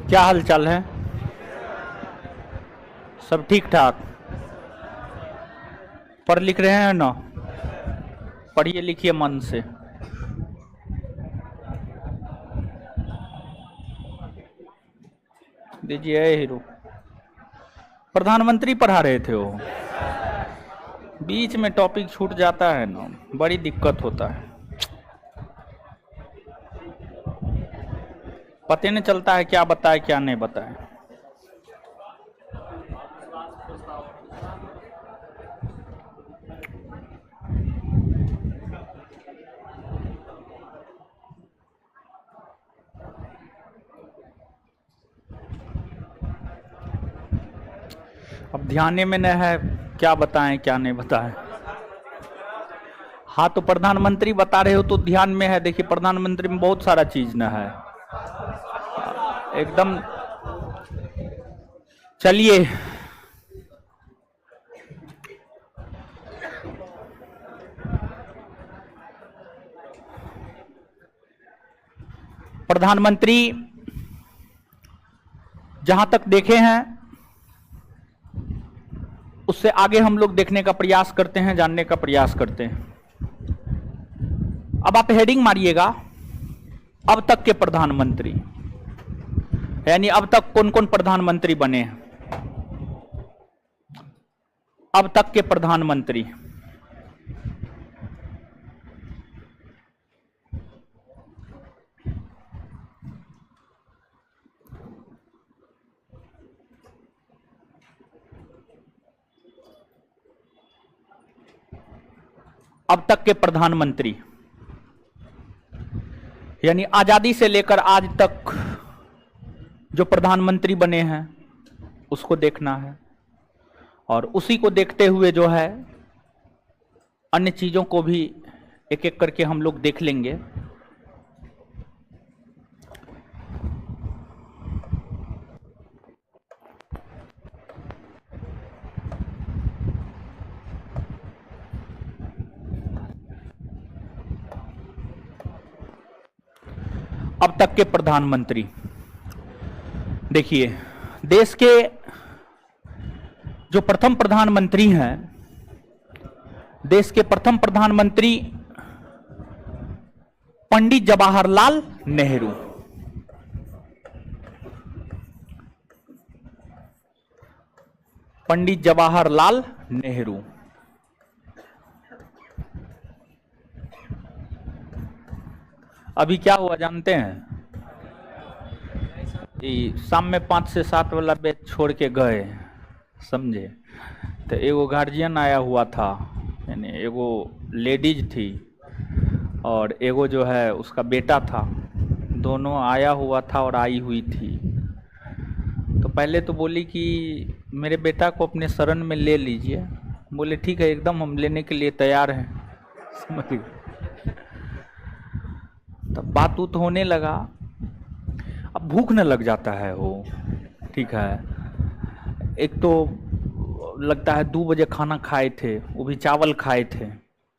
क्या हाल चाल है? सब ठीक ठाक? पढ़ लिख रहे हैं ना? पढ़िए लिखिए मन से। दीजिए हीरो। प्रधानमंत्री पढ़ा रहे थे वो, बीच में टॉपिक छूट जाता है ना, बड़ी दिक्कत होता है। पता नहीं चलता है क्या बताए क्या नहीं बताए। अब ध्यान में न है क्या बताएं क्या नहीं बताएं। हाँ तो प्रधानमंत्री बता रहे हो तो ध्यान में है। देखिए प्रधानमंत्री में बहुत सारा चीज न है एकदम। चलिए प्रधानमंत्री जहां तक देखे हैं उससे आगे हम लोग देखने का प्रयास करते हैं, जानने का प्रयास करते हैं। अब आप हेडिंग मारिएगा, अब तक के प्रधानमंत्री, यानी अब तक कौन कौन प्रधानमंत्री बने हैं। अब तक के प्रधानमंत्री, अब तक के प्रधानमंत्री यानी आजादी से लेकर आज तक जो प्रधानमंत्री बने हैं उसको देखना है, और उसी को देखते हुए जो है अन्य चीजों को भी एक एक करके हम लोग देख लेंगे। अब तक के प्रधानमंत्री देखिए, देश के जो प्रथम प्रधानमंत्री हैं, देश के प्रथम प्रधानमंत्री पंडित जवाहरलाल नेहरू। पंडित जवाहरलाल नेहरू अभी क्या हुआ जानते हैं? शाम में 5 से 7 वाला बैच छोड़ के गए, समझे? तो एगो गार्जियन आया हुआ था, यानी एगो लेडीज थी और एगो जो है उसका बेटा था। दोनों आया हुआ था और आई हुई थी। तो पहले तो बोली कि मेरे बेटा को अपने शरण में ले लीजिए। बोले ठीक है, एकदम हम लेने के लिए तैयार हैं, समझ गए? तब बात उत होने लगा। अब भूख न लग जाता है वो, ठीक है। एक तो लगता है 2 बजे खाना खाए थे, वो भी चावल खाए थे,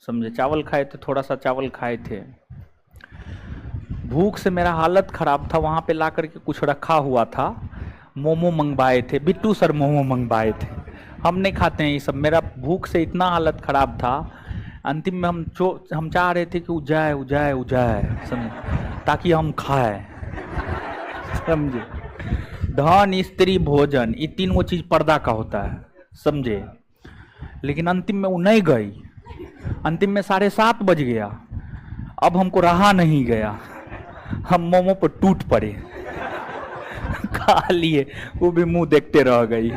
समझे? चावल खाए थे, थोड़ा सा चावल खाए थे। भूख से मेरा हालत खराब था। वहाँ पे ला करके कुछ रखा हुआ था, मोमो मंगवाए थे, बिट्टू सर मोमो मंगवाए थे। हम नहीं खाते हैं ये सब। मेरा भूख से इतना हालत खराब था, अंतिम में हम चाह रहे थे कि उजाए उजाए उजाए, समझे, ताकि हम खाएं, समझे? धन स्त्री भोजन, ये तीनों चीज पर्दा का होता है, समझे? लेकिन अंतिम में वो नहीं गई। अंतिम में 7:30 बज गया। अब हमको रहा नहीं गया, हम मोमो पर टूट पड़े। खा लिए, वो भी मुंह देखते रह गई,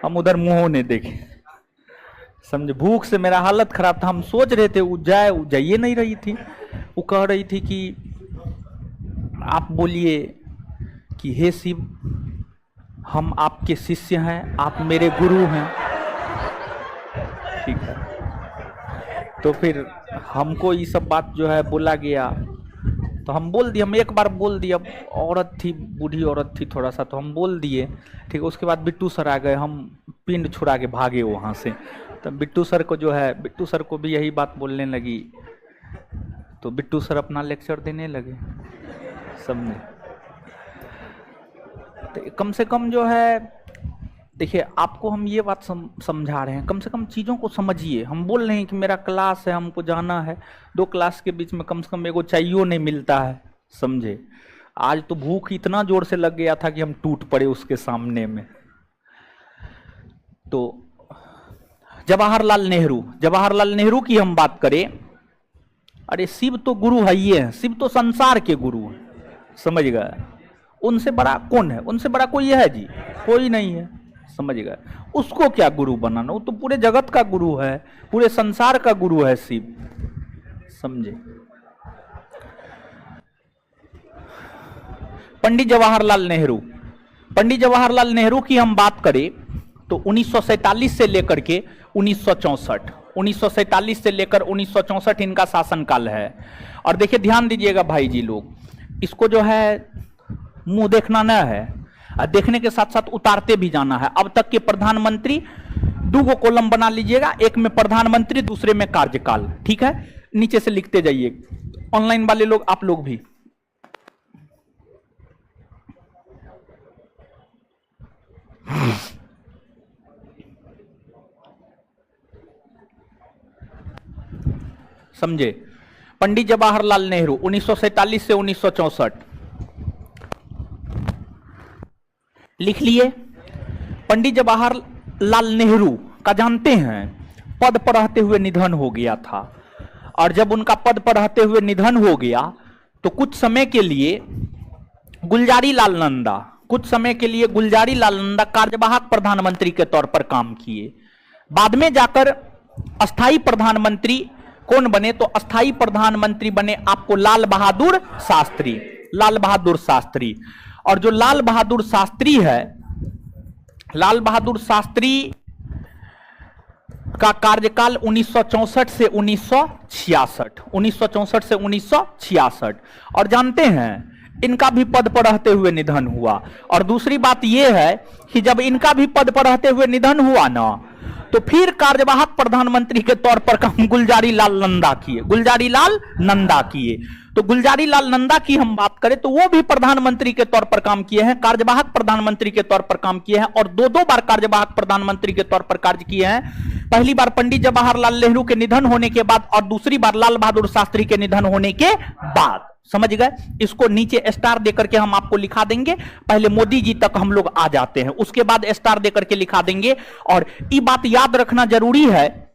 हम उधर मुंह नहीं देखे, समझे? भूख से मेरा हालत खराब था। हम सोच रहे थे वो जाइए नहीं रही थी। वो कह रही थी कि आप बोलिए कि हे शिव, हम आपके शिष्य हैं, आप मेरे गुरु हैं, ठीक है? तो फिर हमको ये सब बात जो है बोला गया, तो हम बोल दिए। हम एक बार बोल दिए। अब औरत थी, बूढ़ी औरत थी थोड़ा सा, तो हम बोल दिए, ठीक है। उसके बाद बिट्टू सर आ गए, हम पिंड छुड़ा के भागे वहाँ से। तो बिट्टू सर को जो है, बिट्टू सर को भी यही बात बोलने लगी, तो बिट्टू सर अपना लेक्चर देने लगे, समझे? तो कम से कम जो है, देखिए आपको हम ये बात समझा रहे हैं, कम से कम चीज़ों को समझिए। हम बोल रहे हैं कि मेरा क्लास है, हमको जाना है, 2 क्लास के बीच में कम से कम एगो चाहिए नहीं मिलता है, समझे। आज तो भूख इतना जोर से लग गया था कि हम टूट पड़े उसके सामने में। तो जवाहरलाल नेहरू की हम बात करें, अरे शिव तो गुरु है ही है, शिव तो संसार के गुरु हैं, समझ गए। उनसे बड़ा कौन है? उनसे बड़ा कोई है जी? कोई नहीं है, समझ गए। उसको क्या गुरु बनाना, वो तो पूरे जगत का गुरु है, पूरे संसार का गुरु है शिव, समझे। पंडित जवाहरलाल नेहरू की हम बात करें तो 1947 से लेकर के 1947 से लेकर 1964 इनका शासनकाल है। और देखिए ध्यान दीजिएगा भाई जी लोग, इसको जो है मुंह देखना न है, देखने के साथ साथ उतारते भी जाना है। अब तक के प्रधानमंत्री 2 कॉलम बना लीजिएगा, एक में प्रधानमंत्री, दूसरे में कार्यकाल, ठीक है। नीचे से लिखते जाइए, ऑनलाइन वाले लोग आप लोग भी। समझे। पंडित जवाहरलाल नेहरू 1947 से 1964 लिख लिए। पंडित जवाहरलाल नेहरू का जानते हैं पद पर रहते हुए निधन हो गया था, और जब उनका पद पर रहते हुए निधन हो गया तो कुछ समय के लिए गुलजारी लाल नंदा कार्यवाहक प्रधानमंत्री के तौर पर काम किए। बाद में जाकर अस्थाई प्रधानमंत्री कौन बने? तो अस्थाई प्रधानमंत्री बने आपको लाल बहादुर शास्त्री। और जो लाल बहादुर शास्त्री है, लाल बहादुर शास्त्री का कार्यकाल 1964 से 1966 और जानते हैं इनका भी पद पर रहते हुए निधन हुआ। और दूसरी बात यह है कि जब इनका भी पद पर रहते हुए निधन हुआ ना, तो फिर कार्यवाहक प्रधानमंत्री के तौर पर काम गुलजारी लाल नंदा किए। तो गुलजारी लाल नंदा की हम बात करें तो वो भी प्रधानमंत्री के तौर पर काम किए हैं, कार्यवाहक प्रधानमंत्री के तौर पर काम किए हैं, और 2 बार कार्यवाहक प्रधानमंत्री के तौर पर कार्य किए हैं। पहली बार पंडित जवाहरलाल नेहरू के निधन होने के बाद, और दूसरी बार लाल बहादुर शास्त्री के निधन होने के बाद। समझ गए। इसको नीचे स्टार देकर के हम आपको लिखा देंगे। पहले मोदी जी तक हम लोग आ जाते हैं, उसके बाद स्टार देकर के लिखा देंगे। और ये बात याद रखना जरूरी है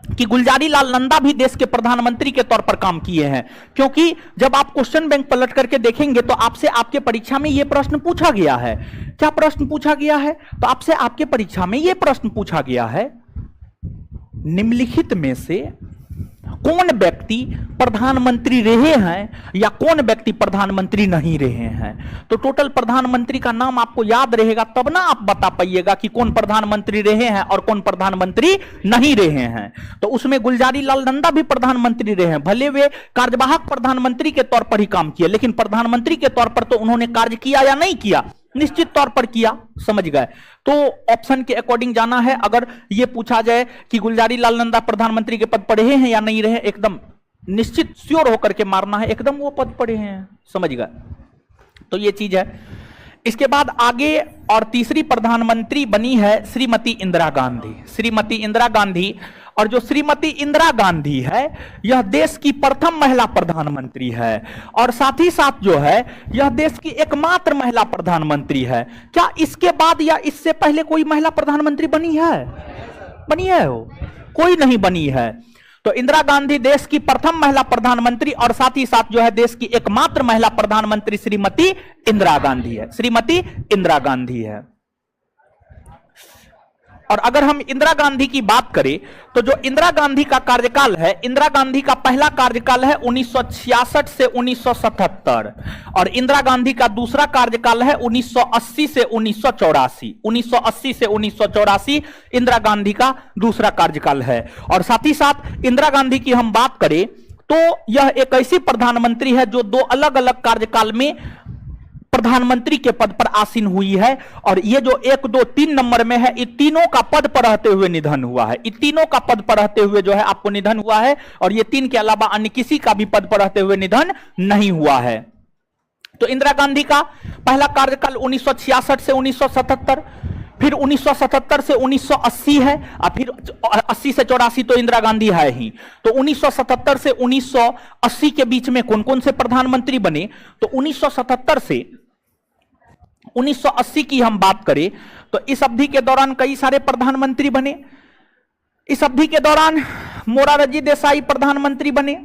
कि गुलजारी लाल नंदा भी देश के प्रधानमंत्री के तौर पर काम किए हैं, क्योंकि जब आप क्वेश्चन बैंक पलट करके देखेंगे तो आपसे आपके परीक्षा में यह प्रश्न पूछा गया है। क्या प्रश्न पूछा गया है? तो आपसे आपके परीक्षा में यह प्रश्न पूछा गया है, निम्नलिखित में से कौन व्यक्ति प्रधानमंत्री रहे हैं या कौन व्यक्ति प्रधानमंत्री नहीं रहे हैं। तो टोटल प्रधानमंत्री का नाम आपको याद रहेगा, तब ना आप बता पाइएगा कि कौन प्रधानमंत्री रहे हैं और कौन प्रधानमंत्री नहीं रहे हैं। तो उसमें गुलजारी लाल नंदा भी प्रधानमंत्री रहे हैं, भले वे कार्यवाहक प्रधानमंत्री के तौर पर ही काम किए, लेकिन प्रधानमंत्री के तौर पर तो उन्होंने कार्य किया या नहीं किया? निश्चित तौर पर किया। समझ गए। तो ऑप्शन के अकॉर्डिंग जाना है। अगर यह पूछा जाए कि गुलजारी लाल नंदा प्रधानमंत्री के पद पर रहे हैं या नहीं रहे, एकदम निश्चित श्योर होकर के मारना है, एकदम वो पद पर हैं। समझ गए। तो ये चीज है। इसके बाद आगे और तीसरी प्रधानमंत्री बनी है श्रीमती इंदिरा गांधी। और जो श्रीमती इंदिरा गांधी है, यह देश की प्रथम महिला प्रधानमंत्री है, और साथ ही साथ जो है यह देश की एकमात्र महिला प्रधानमंत्री है। क्या इसके बाद या इससे पहले कोई महिला प्रधानमंत्री बनी है वो? कोई नहीं बनी है। तो इंदिरा गांधी देश की प्रथम महिला प्रधानमंत्री और साथ ही साथ जो है देश की एकमात्र महिला प्रधानमंत्री श्रीमती इंदिरा गांधी है। और अगर हम इंदिरा गांधी की बात करें तो जो इंदिरा गांधी का कार्यकाल है, इंदिरा गांधी का पहला कार्यकाल है 1966 से 1977, और इंदिरा गांधी का दूसरा कार्यकाल है 1980 से 1984 इंदिरा गांधी का दूसरा कार्यकाल है। और साथ ही साथ इंदिरा गांधी की हम बात करें तो यह एक ऐसी प्रधानमंत्री है जो 2 अलग अलग कार्यकाल में प्रधानमंत्री के पद पर आसीन हुई है। और ये जो 1, 2, 3 नंबर में है, ये तीनों का पद पर रहते हुए निधन हुआ है। ये तीनों का पद पर रहते हुए जो है आपको निधन हुआ है, और ये 3 के अलावा अन्य किसी का भी पद पर रहते हुए निधन नहीं हुआ है। तो इंदिरा गांधी का पहला कार्यकाल 1966 से 1977, फिर 1977 से 1980 है, और फिर 80 से 84 तो इंदिरा गांधी है ही। तो 1977 से 1980 के बीच में कौन कौन से प्रधानमंत्री बने? तो 1977 से 1980 की हम बात करें तो इस अवधि के दौरान कई सारे प्रधानमंत्री बने। इस अवधि के दौरान मोरारजी देसाई प्रधानमंत्री बने।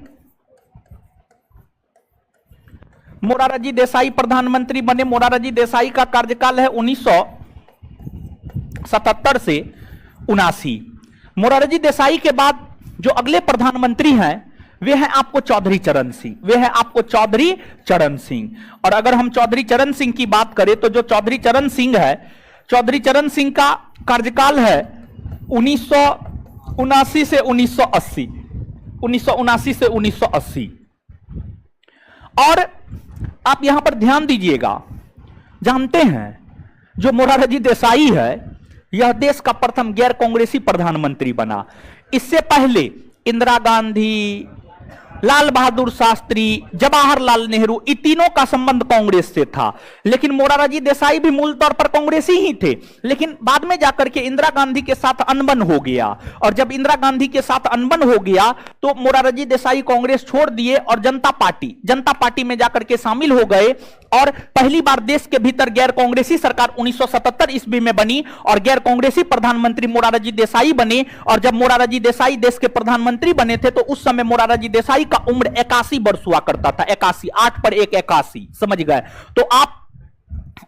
मोरारजी देसाई प्रधानमंत्री बने। मोरारजी देसाई का कार्यकाल है 1977 से 79। मोरारजी देसाई के बाद जो अगले प्रधानमंत्री हैं वे हैं आपको चौधरी चरण सिंह। वे हैं आपको चौधरी चरण सिंह। और अगर हम चौधरी चरण सिंह की बात करें तो जो चौधरी चरण सिंह है, चौधरी चरण सिंह का कार्यकाल है 1979 से 1980। 1979 से 1980। और आप यहां पर ध्यान दीजिएगा, जानते हैं जो मोरारजी देसाई है यह देश का प्रथम गैर कांग्रेसी प्रधानमंत्री बना। इससे पहले इंदिरा गांधी, लाल बहादुर शास्त्री, जवाहरलाल नेहरू, इन तीनों का संबंध कांग्रेस से था। लेकिन मोरारजी देसाई भी मूल तौर पर कांग्रेसी ही थे, लेकिन बाद में जाकर के इंदिरा गांधी के साथ अनबन हो गया। और जब इंदिरा गांधी के साथ अनबन हो गया तो मोरारजी देसाई कांग्रेस छोड़ दिए और जनता पार्टी में जाकर के शामिल हो गए। और पहली बार देश के भीतर गैर कांग्रेसी सरकार 1977 ईस्वी में बनी और गैर कांग्रेसी प्रधानमंत्री मोरारजी देसाई बने। और जब मोरारजी देसाई देश के प्रधानमंत्री बने थे तो उस समय मोरारजी देसाई का उम्र 81 वर्ष हुआ करता था। 81, 8 पर 1, 81, समझ गए? तो आप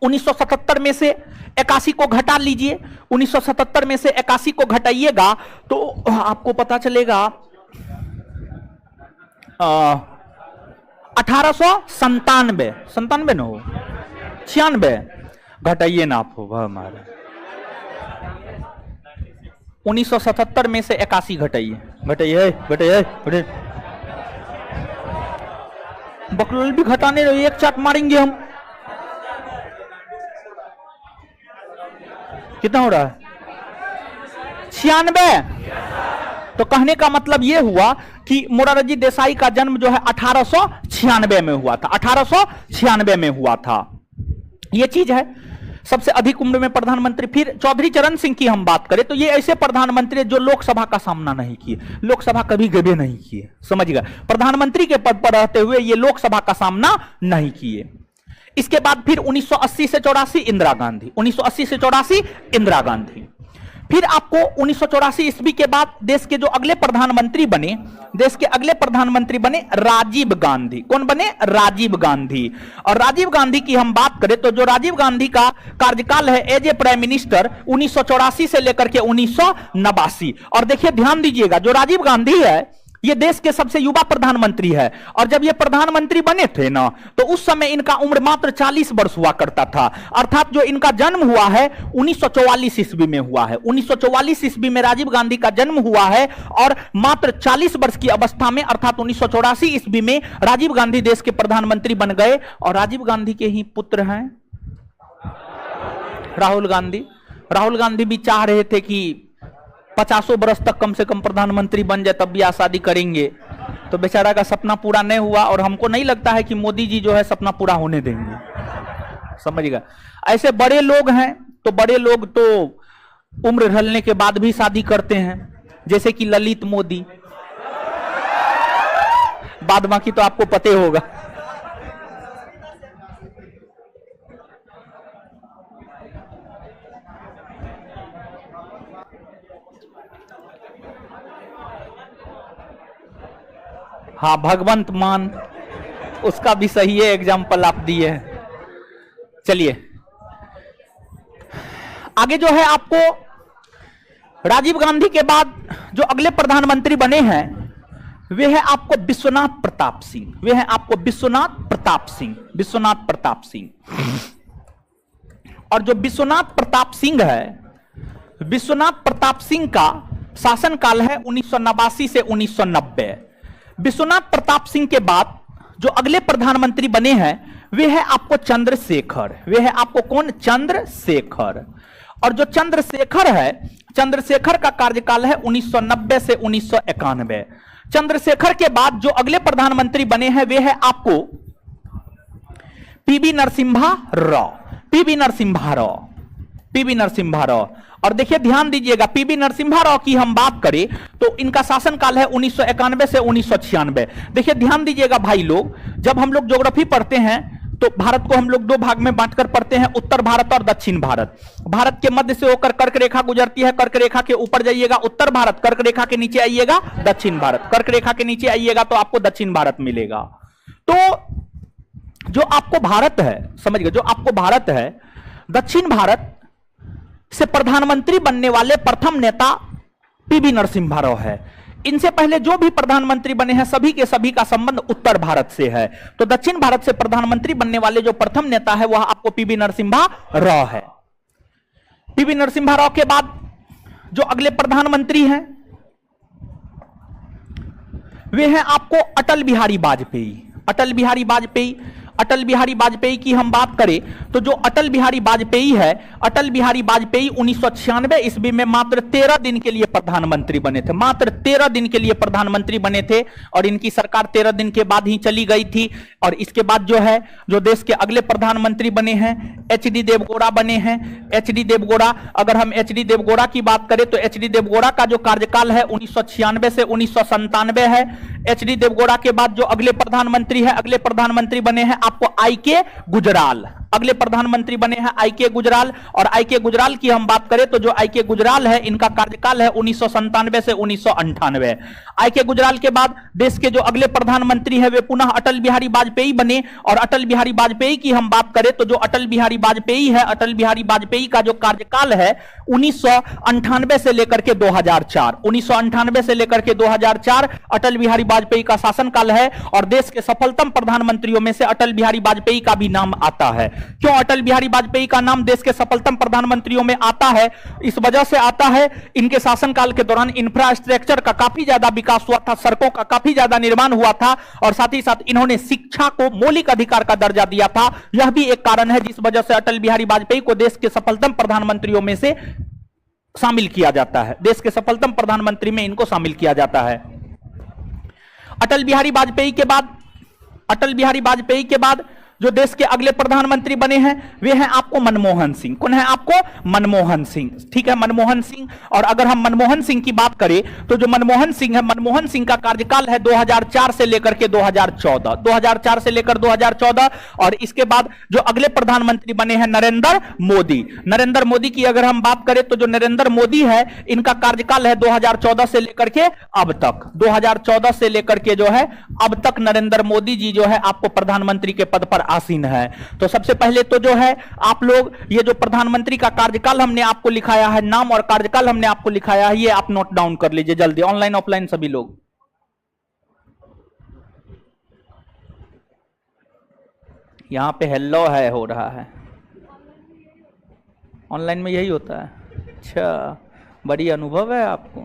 1977 में से 81 को घटा लीजिए। 1977 में से 81 को घटाइएगा तो आपको पता चलेगा 1897 न हो, 96 घटाइए ना आप हमारे 1977 में से 81 घटाइए। बकलोल भी घटाने रहो, एक चाट मारेंगे हम। कितना हो रहा है? 96। तो कहने का मतलब यह हुआ कि मोरारजी देसाई का जन्म जो है 1896 में हुआ था। 1896 में हुआ था। यह चीज है। सबसे अधिक उम्र में प्रधानमंत्री। फिर चौधरी चरण सिंह की हम बात करें तो ये ऐसे प्रधानमंत्री जो लोकसभा का सामना नहीं किए, लोकसभा कभी गए नहीं किए, समझ गए? प्रधानमंत्री के पद पर रहते हुए ये लोकसभा का सामना नहीं किए। इसके बाद फिर 1980 से 84 इंदिरा गांधी। 1980 से 84 इंदिरा गांधी। फिर आपको 1984 ईस्वी के बाद देश के जो अगले प्रधानमंत्री बने, देश के अगले प्रधानमंत्री बने राजीव गांधी। कौन बने? राजीव गांधी। और राजीव गांधी की हम बात करें तो जो राजीव गांधी का कार्यकाल है एज ए प्राइम मिनिस्टर 1984 से लेकर के 1989। और देखिए ध्यान दीजिएगा, जो राजीव गांधी है ये देश के सबसे युवा प्रधानमंत्री है। और जब ये प्रधानमंत्री बने थे ना तो उस समय इनका उम्र मात्र 40 वर्ष हुआ करता था। अर्थात जो इनका जन्म हुआ है 1944 ईस्वी में हुआ है। 1944 ईस्वी में राजीव गांधी का जन्म हुआ है और मात्र 40 वर्ष की अवस्था में अर्थात 1984 ईस्वी में राजीव गांधी देश के प्रधानमंत्री बन गए। और राजीव गांधी के ही पुत्र हैं राहुल गांधी। राहुल गांधी भी चाह रहे थे कि 50 बरस तक कम से कम प्रधानमंत्री बन जाए तब ब्याह शादी करेंगे, तो बेचारा का सपना पूरा नहीं हुआ। और हमको नहीं लगता है कि मोदी जी जो है सपना पूरा होने देंगे, समझिएगा। ऐसे बड़े लोग हैं तो बड़े लोग तो उम्र ढलने के बाद भी शादी करते हैं, जैसे कि ललित मोदी। बाद बाकी तो आपको पता होगा। हाँ, भगवंत मान, उसका भी सही है एग्जाम्पल आप दिए हैं। चलिए आगे जो है आपको राजीव गांधी के बाद जो अगले प्रधानमंत्री बने हैं वे है आपको विश्वनाथ प्रताप सिंह। वे है आपको विश्वनाथ प्रताप सिंह। विश्वनाथ प्रताप सिंह। और जो विश्वनाथ प्रताप सिंह है, विश्वनाथ प्रताप सिंह का शासनकाल है 1989 से 1990। विश्वनाथ प्रताप सिंह के बाद जो अगले प्रधानमंत्री बने हैं वे है आपको चंद्रशेखर। वे है आपको कौन? चंद्रशेखर। और जो चंद्रशेखर है, चंद्रशेखर का कार्यकाल है 1990 से 1991। चंद्रशेखर के बाद जो अगले प्रधानमंत्री बने हैं वे है आपको PV Narasimha Rao, PV Narasimha Rao, PV Narasimha Rao. और देखिए ध्यान दीजिएगा, पीवी नरसिम्हा राव की हम बात करें तो इनका शासनकाल है 1991 से 1996। देखिए ध्यान दीजिएगा भाई लोग, जब हम लोग ज्योग्राफी पढ़ते हैं तो भारत को हम लोग दो भाग में बांटकर पढ़ते हैं, उत्तर भारत और दक्षिण भारत। भारत के मध्य से होकर कर्क रेखा गुजरती है, कर्क रेखा के ऊपर जाइएगा उत्तर भारत, कर्क रेखा के नीचे आइएगा दक्षिण भारत, कर्क रेखा के नीचे आइएगा तो आपको दक्षिण भारत मिलेगा। तो जो आपको भारत है, समझ गए, जो आपको भारत है, दक्षिण भारत से प्रधानमंत्री बनने वाले प्रथम नेता पीवी नरसिम्हा राव है। इनसे पहले जो भी प्रधानमंत्री बने हैं सभी के सभी का संबंध उत्तर भारत से है। तो दक्षिण भारत से प्रधानमंत्री बनने वाले जो प्रथम नेता है वह आपको पीवी नरसिम्हा राव है। पीवी नरसिम्हा राव के बाद जो अगले प्रधानमंत्री हैं वे हैं आपको अटल बिहारी वाजपेयी। अटल बिहारी वाजपेयी, अटल बिहारी वाजपेयी की हम बात करें तो जो अटल बिहारी वाजपेयी है, अटल बिहारी वाजपेयी 1996 ईस्वी में मात्र 13 दिन के लिए प्रधानमंत्री बने थे, मात्र 13 दिन के लिए प्रधानमंत्री बने थे और इनकी सरकार 13 दिन के बाद ही चली गई थी। और इसके बाद जो है जो देश के अगले प्रधानमंत्री बने हैं एचडी देवगौड़ा बने हैं। एचडी देवगौड़ा, अगर हम एचडी देवगौड़ा की बात करें तो एचडी देवगौड़ा का जो कार्यकाल है 1996 से 1997 है। एचडी देवगौड़ा के बाद जो अगले प्रधानमंत्री है, अगले प्रधानमंत्री बने हैं आपको आई के गुजराल, अगले प्रधानमंत्री बने हैं आई के गुजराल। और आई के गुजराल की हम बात करें तो जो आई के गुजराल है इनका कार्यकाल है 1997 से 1998। आई के गुजराल के बाद देश के जो अगले प्रधानमंत्री है वे पुनः अटल बिहारी वाजपेयी बने। और अटल बिहारी वाजपेयी की हम बात करें तो जो अटल बिहारी वाजपेयी है, अटल बिहारी वाजपेयी का जो कार्यकाल है 1998 से लेकर के 2004, 1998 से लेकर के 2004 अटल बिहारी वाजपेयी का शासनकाल है। और देश के सफलतम प्रधानमंत्रियों में से अटल बिहारी वाजपेयी का भी नाम आता है। क्यों अटल बिहारी वाजपेयी का नाम देश के सफलतम प्रधानमंत्रियों में आता है? इस वजह से आता है इनके शासनकाल के दौरान इंफ्रास्ट्रक्चर का काफी ज्यादा विकास हुआ था, सड़कों का काफी ज्यादा निर्माण हुआ था और साथ ही साथ इन्होंने शिक्षा को मौलिक अधिकार का दर्जा दिया था। यह भी एक कारण है जिस वजह से अटल बिहारी वाजपेयी को देश के सफलतम प्रधानमंत्रियों में से शामिल किया जाता है, देश के सफलतम प्रधानमंत्री में इनको शामिल किया जाता है। अटल बिहारी वाजपेयी के बाद, अटल बिहारी वाजपेयी के बाद जो देश के अगले प्रधानमंत्री बने हैं वे हैं आपको मनमोहन सिंह। कौन है आपको? मनमोहन सिंह, ठीक है, मनमोहन सिंह। और अगर हम मनमोहन सिंह की बात करें तो जो मनमोहन सिंह है, मनमोहन सिंह का कार्यकाल है 2004 से लेकर के 2014, 2004 से लेकर 2014। और इसके बाद जो अगले प्रधानमंत्री बने हैं नरेंद्र मोदी। नरेंद्र मोदी की अगर हम बात करें तो जो नरेंद्र मोदी है इनका कार्यकाल है 2014 से लेकर के अब तक, 2014 से लेकर के जो है अब तक नरेंद्र मोदी जी जो है आपको प्रधानमंत्री के पद पर आसीन है। तो सबसे पहले तो जो है आप लोग ये जो प्रधानमंत्री का कार्यकाल हमने आपको लिखाया है, नाम और कार्यकाल हमने आपको लिखाया है, ये आप नोट डाउन कर लीजिए जल्दी, ऑनलाइन ऑफलाइन सभी लोग। यहां पे हेलो है हो रहा है, ऑनलाइन में यही होता है। अच्छा, बड़ी अनुभव है आपको।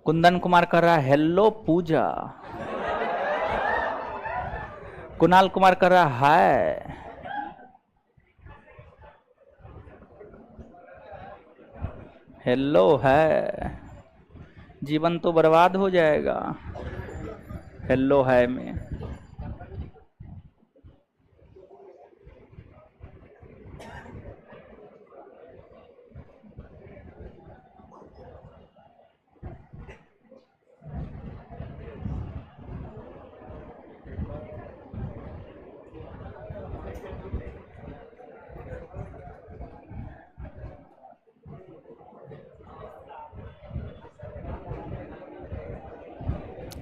कुंदन कुमार कर रहा है हेलो पूजा, कुणाल कुमार कर रहा है, हेलो है, जीवन तो बर्बाद हो जाएगा हेलो है में।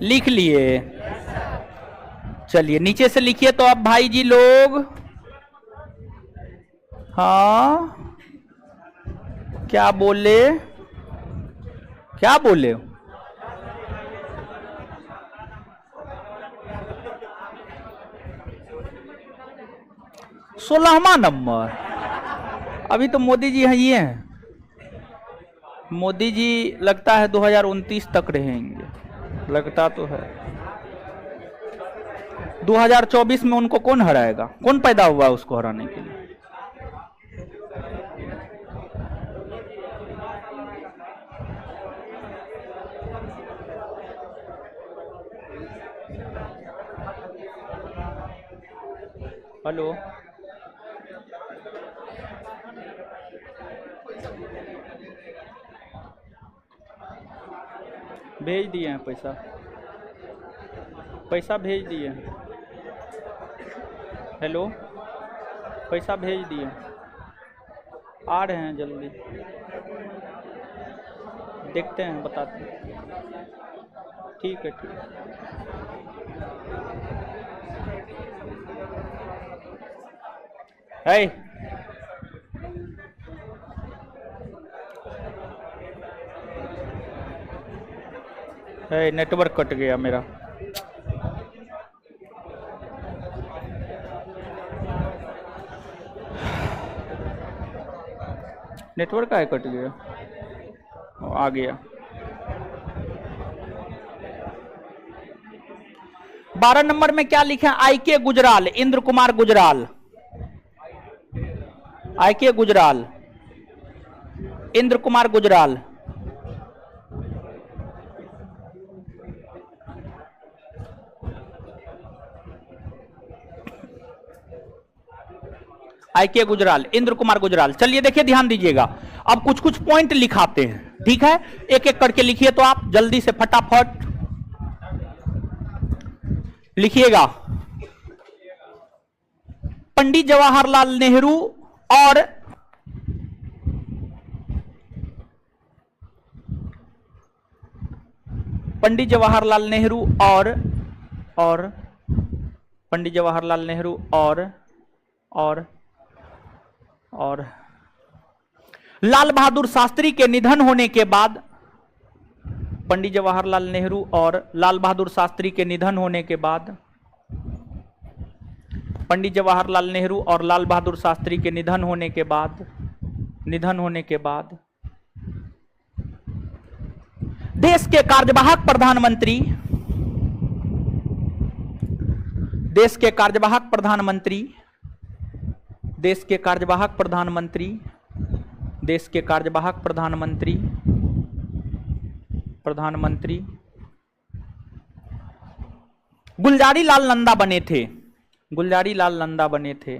लिख लिए? चलिए नीचे से लिखिए तो अब भाई जी लोग। हाँ क्या बोले, क्या बोले? 16वां नंबर। अभी तो मोदी जी ही हैं, मोदी जी लगता है 2029 तक रहेंगे, लगता तो है। 2024 में उनको कौन हराएगा? कौन पैदा हुआ उसको हराने के लिए? हेलो, भेज दिए हैं पैसा, पैसा भेज दिए हैं। हेलो, पैसा भेज दिए, आ रहे हैं जल्दी, देखते हैं, बताते हैं। ठीक है, ठीक है। नेटवर्क कट गया मेरा। नेटवर्क का कट गया, आ गया। 12 नंबर में क्या लिखे? IK Gujral, Indra Kumar Gujral, IK Gujral, Indra Kumar Gujral. IK Gujral, Indra Kumar Gujral. चलिए देखिए, ध्यान दीजिएगा, अब कुछ कुछ पॉइंट लिखाते हैं, ठीक है? एक एक करके लिखिए, तो आप जल्दी से फटाफट लिखिएगा। पंडित जवाहरलाल नेहरू और पंडित जवाहरलाल नेहरू और पंडित जवाहरलाल नेहरू और लाल बहादुर शास्त्री के निधन होने के बाद, पंडित जवाहरलाल नेहरू और लाल बहादुर शास्त्री के निधन होने के बाद, पंडित जवाहरलाल नेहरू और लाल बहादुर शास्त्री के निधन होने के बाद देश के कार्यवाहक प्रधानमंत्री देश के कार्यवाहक प्रधानमंत्री गुलजारी लाल नंदा बने थे। गुलजारी लाल नंदा बने थे।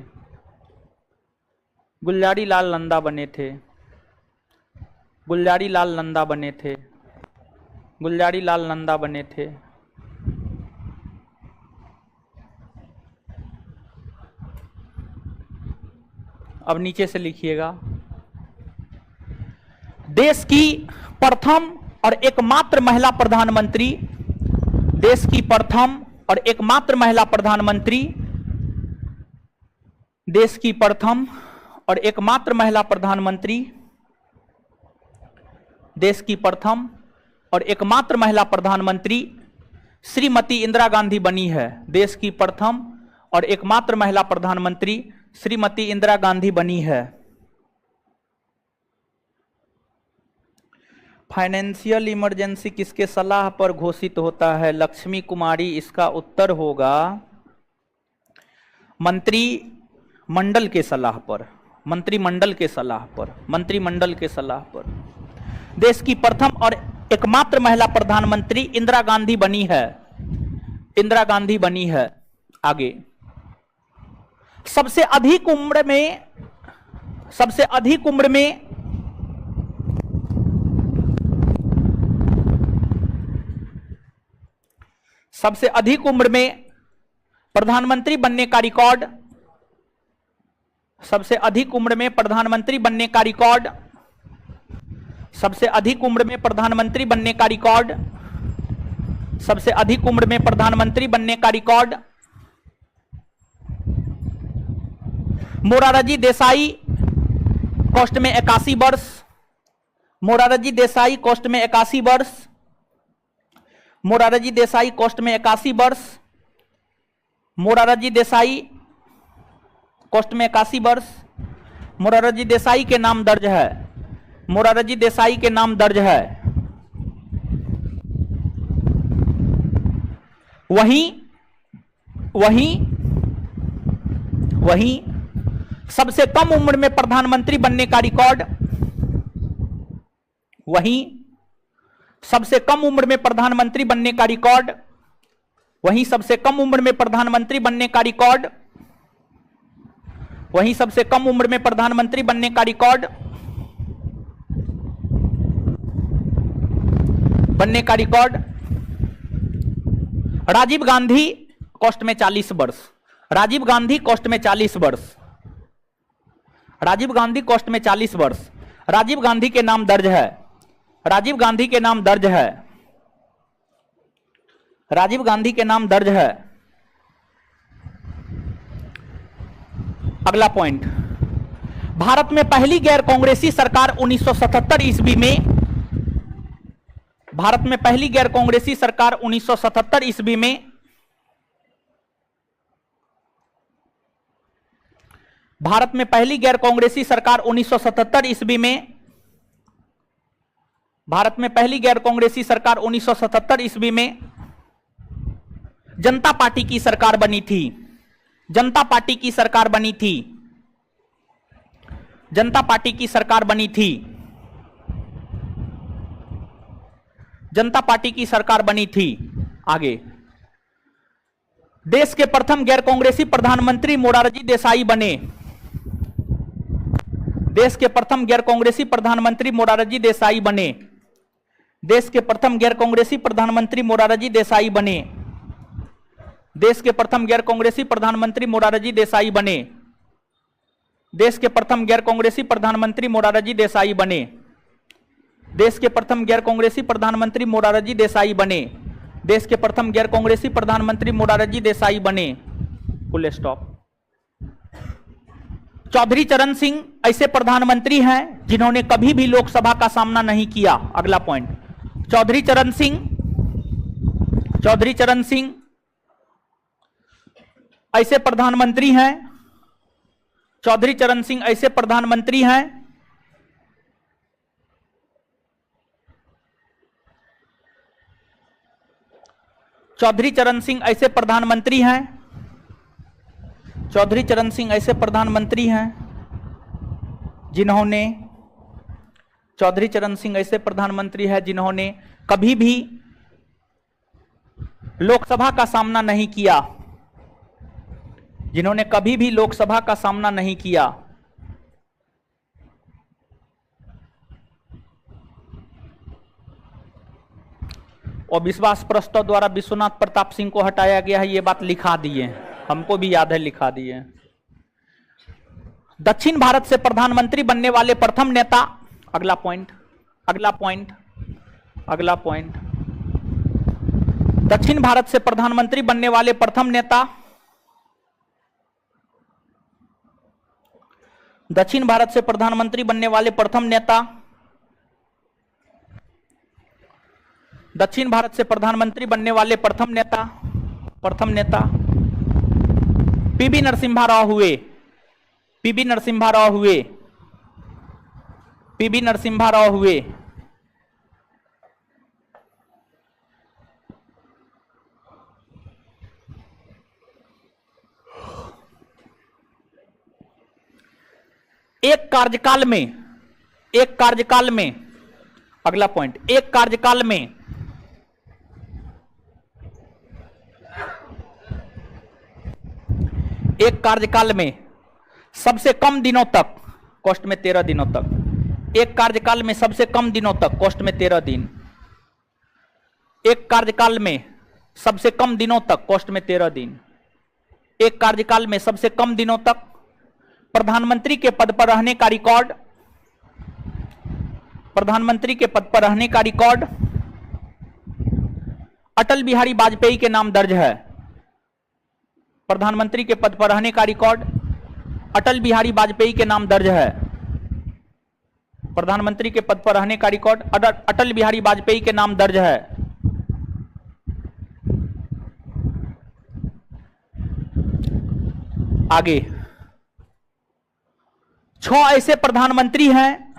गुलजारी लाल नंदा बने थे। गुलजारी लाल नंदा बने थे। गुलजारी लाल नंदा बने थे। अब नीचे से लिखिएगा, देश की प्रथम और एकमात्र महिला प्रधानमंत्री, देश की प्रथम और एकमात्र महिला प्रधानमंत्री, देश की प्रथम और एकमात्र महिला प्रधानमंत्री, देश की प्रथम और एकमात्र महिला प्रधानमंत्री श्रीमती इंदिरा गांधी बनी है। देश की प्रथम और एकमात्र महिला प्रधानमंत्री श्रीमती इंदिरा गांधी बनी है। फाइनेंशियल इमरजेंसी किसके सलाह पर घोषित होता है? लक्ष्मी कुमारी। इसका उत्तर होगा मंत्रिमंडल के सलाह पर। मंत्रिमंडल के सलाह पर। मंत्रिमंडल के सलाह पर देश की प्रथम और एकमात्र महिला प्रधानमंत्री इंदिरा गांधी बनी है। इंदिरा गांधी बनी है। आगे, सबसे अधिक उम्र में सबसे अधिक उम्र में प्रधानमंत्री बनने का रिकॉर्ड, सबसे अधिक उम्र में प्रधानमंत्री बनने का रिकॉर्ड, सबसे अधिक उम्र में प्रधानमंत्री बनने का रिकॉर्ड, सबसे अधिक उम्र में प्रधानमंत्री बनने का रिकॉर्ड मोरारजी देसाई, कॉस्ट में 81 वर्ष। मोरारजी देसाई कॉस्ट में 81 वर्ष। मोरारजी देसाई कॉस्ट में 81 वर्ष। मोरारजी देसाई कॉस्ट में 81 वर्ष। मोरारजी देसाई के नाम दर्ज है। मोरारजी देसाई के नाम दर्ज है। वहीं सबसे कम उम्र में प्रधानमंत्री बनने का रिकॉर्ड, वहीं सबसे कम उम्र में प्रधानमंत्री बनने का रिकॉर्ड, वहीं सबसे कम उम्र में प्रधानमंत्री बनने का रिकॉर्ड वहीं सबसे कम उम्र में प्रधानमंत्री बनने का रिकॉर्ड राजीव गांधी, कॉस्ट में 40 वर्ष। राजीव गांधी कॉस्ट में 40 वर्ष। राजीव गांधी कॉस्ट में 40 वर्ष। राजीव गांधी के नाम दर्ज है। राजीव गांधी के नाम दर्ज है। राजीव गांधी के नाम दर्ज है। अगला पॉइंट, भारत में पहली गैर कांग्रेसी सरकार 1977 ईस्वी में, भारत में पहली गैर कांग्रेसी सरकार 1977 ईस्वी में, भारत में पहली गैर कांग्रेसी सरकार 1977 ईस्वी में, भारत में पहली गैर कांग्रेसी सरकार 1977 ईस्वी में जनता पार्टी की सरकार बनी थी। जनता पार्टी की सरकार बनी थी। जनता पार्टी की सरकार बनी थी। जनता पार्टी की सरकार बनी थी। आगे, देश के प्रथम गैर कांग्रेसी प्रधानमंत्री मोरारजी देसाई बने। देश के प्रथम गैर कांग्रेसी प्रधानमंत्री मोरारजी देसाई बने। देश के प्रथम गैर कांग्रेसी प्रधानमंत्री मोरारजी देसाई बने। देश के प्रथम गैर कांग्रेसी प्रधानमंत्री मोरारजी देसाई बने। देश के प्रथम गैर कांग्रेसी प्रधानमंत्री मोरारजी देसाई बने। देश के प्रथम गैर कांग्रेसी प्रधानमंत्री मोरारजी देसाई बने। देश के प्रथम गैर कांग्रेसी प्रधानमंत्री मोरारजी देसाई बने। Full stop. चौधरी चरण सिंह ऐसे प्रधानमंत्री हैं जिन्होंने कभी भी लोकसभा का सामना नहीं किया। अगला पॉइंट, चौधरी चरण सिंह ऐसे प्रधानमंत्री हैं, चौधरी चरण सिंह ऐसे प्रधानमंत्री हैं चौधरी चरण सिंह ऐसे प्रधानमंत्री हैं, चौधरी चरण सिंह ऐसे प्रधानमंत्री हैं जिन्होंने, चौधरी चरण सिंह ऐसे प्रधानमंत्री हैं जिन्होंने कभी भी लोकसभा का सामना नहीं किया, जिन्होंने कभी भी लोकसभा का सामना नहीं किया। और विश्वास प्रस्ताव द्वारा विश्वनाथ प्रताप सिंह को हटाया गया है, ये बात लिखा दिए, हमको भी याद है, लिखा दिए। दक्षिण भारत से प्रधानमंत्री बनने वाले प्रथम नेता। अगला पॉइंट, अगला पॉइंट, अगला पॉइंट, दक्षिण भारत से प्रधानमंत्री बनने वाले प्रथम नेता, दक्षिण भारत से प्रधानमंत्री बनने वाले प्रथम नेता, दक्षिण भारत से प्रधानमंत्री बनने वाले प्रथम नेता, प्रथम नेता पीवी नरसिम्हा राव हुए। पीवी नरसिम्हा राव हुए। पीवी नरसिम्हा राव हुए। एक कार्यकाल में, एक कार्यकाल में, अगला पॉइंट, एक कार्यकाल में एक कार्यकाल में सबसे कम दिनों तक, कॉस्ट में 13 दिनों तक, एक कार्यकाल में सबसे कम दिनों तक, कॉस्ट में 13 दिन, एक कार्यकाल में सबसे कम दिनों तक, कॉस्ट में 13 दिन, एक कार्यकाल में सबसे कम दिनों तक प्रधानमंत्री के पद पर रहने का रिकॉर्ड, प्रधानमंत्री के पद पर रहने का रिकॉर्ड अटल बिहारी वाजपेयी के नाम दर्ज है। प्रधानमंत्री के पद पर रहने का रिकॉर्ड अटल बिहारी वाजपेयी के नाम दर्ज है। प्रधानमंत्री के पद पर रहने का रिकॉर्ड अटल बिहारी वाजपेयी के नाम दर्ज है। आगे, 6 ऐसे प्रधानमंत्री हैं,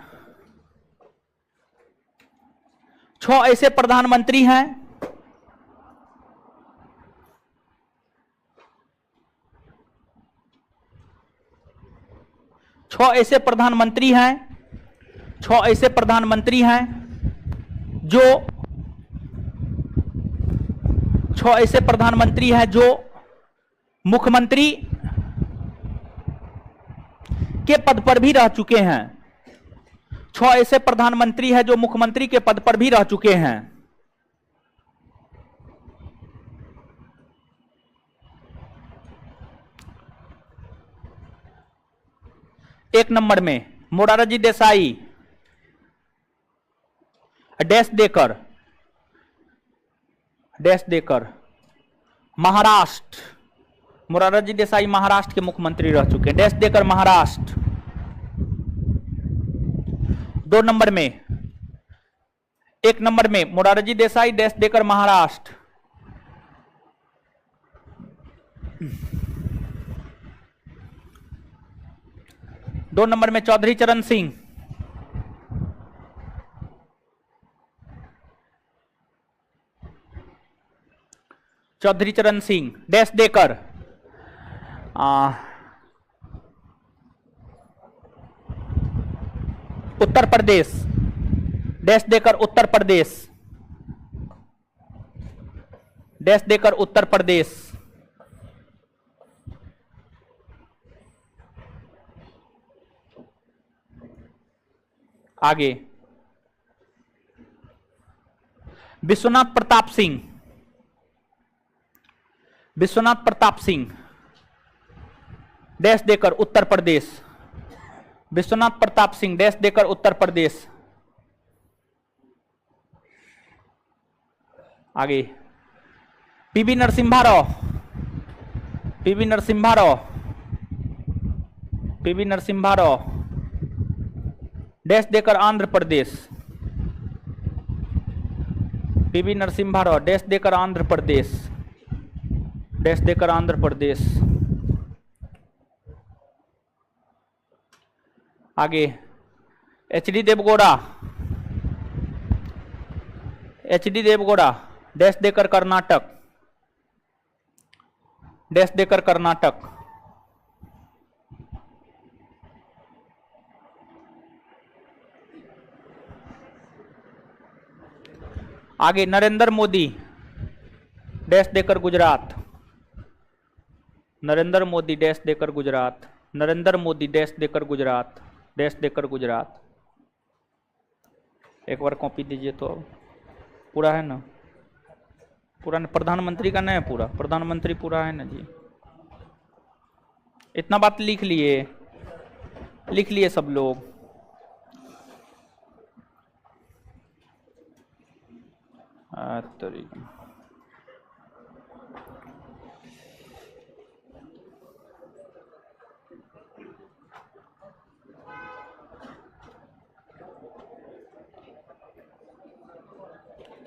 6 ऐसे प्रधानमंत्री हैं छह ऐसे प्रधानमंत्री हैं, 6 ऐसे प्रधानमंत्री हैं जो, 6 ऐसे प्रधानमंत्री हैं जो मुख्यमंत्री, के पद पर भी रह चुके हैं। 6 ऐसे प्रधानमंत्री हैं जो मुख्यमंत्री के पद पर भी रह चुके हैं। एक नंबर में मोरारजी देसाई, डैश देकर महाराष्ट्र, मोरारजी देसाई महाराष्ट्र के मुख्यमंत्री रह चुके हैं, डैश देकर महाराष्ट्र। 2 नंबर में, 1 नंबर में मोरारजी देसाई, डैश देकर महाराष्ट्र। 2 नंबर में चौधरी चरण सिंह, डैश देकर उत्तर प्रदेश, डैश देकर उत्तर प्रदेश, डैश देकर उत्तर प्रदेश। आगे विश्वनाथ प्रताप सिंह, डैश देकर उत्तर प्रदेश, विश्वनाथ प्रताप सिंह, डैश देकर उत्तर प्रदेश। आगे पीवी नरसिम्हा राव, डैश देकर आंध्र प्रदेश, पीवी नरसिम्हा राव, डैश देकर आंध्र प्रदेश, डैश देकर आंध्र प्रदेश। आगे एचडी देवगौड़ा, डैश देकर कर्नाटक, डैश देकर कर्नाटक। आगे नरेंद्र मोदी, डैश देकर गुजरात, नरेंद्र मोदी, डैश देकर गुजरात, नरेंद्र मोदी, डैश देकर गुजरात, डैश देकर गुजरात। एक बार कॉपी दीजिए तो पूरा है ना, पूरा प्रधानमंत्री का नहीं है, पूरा प्रधानमंत्री पूरा है ना जी। इतना बात लिख लिए सब लोग। तरीका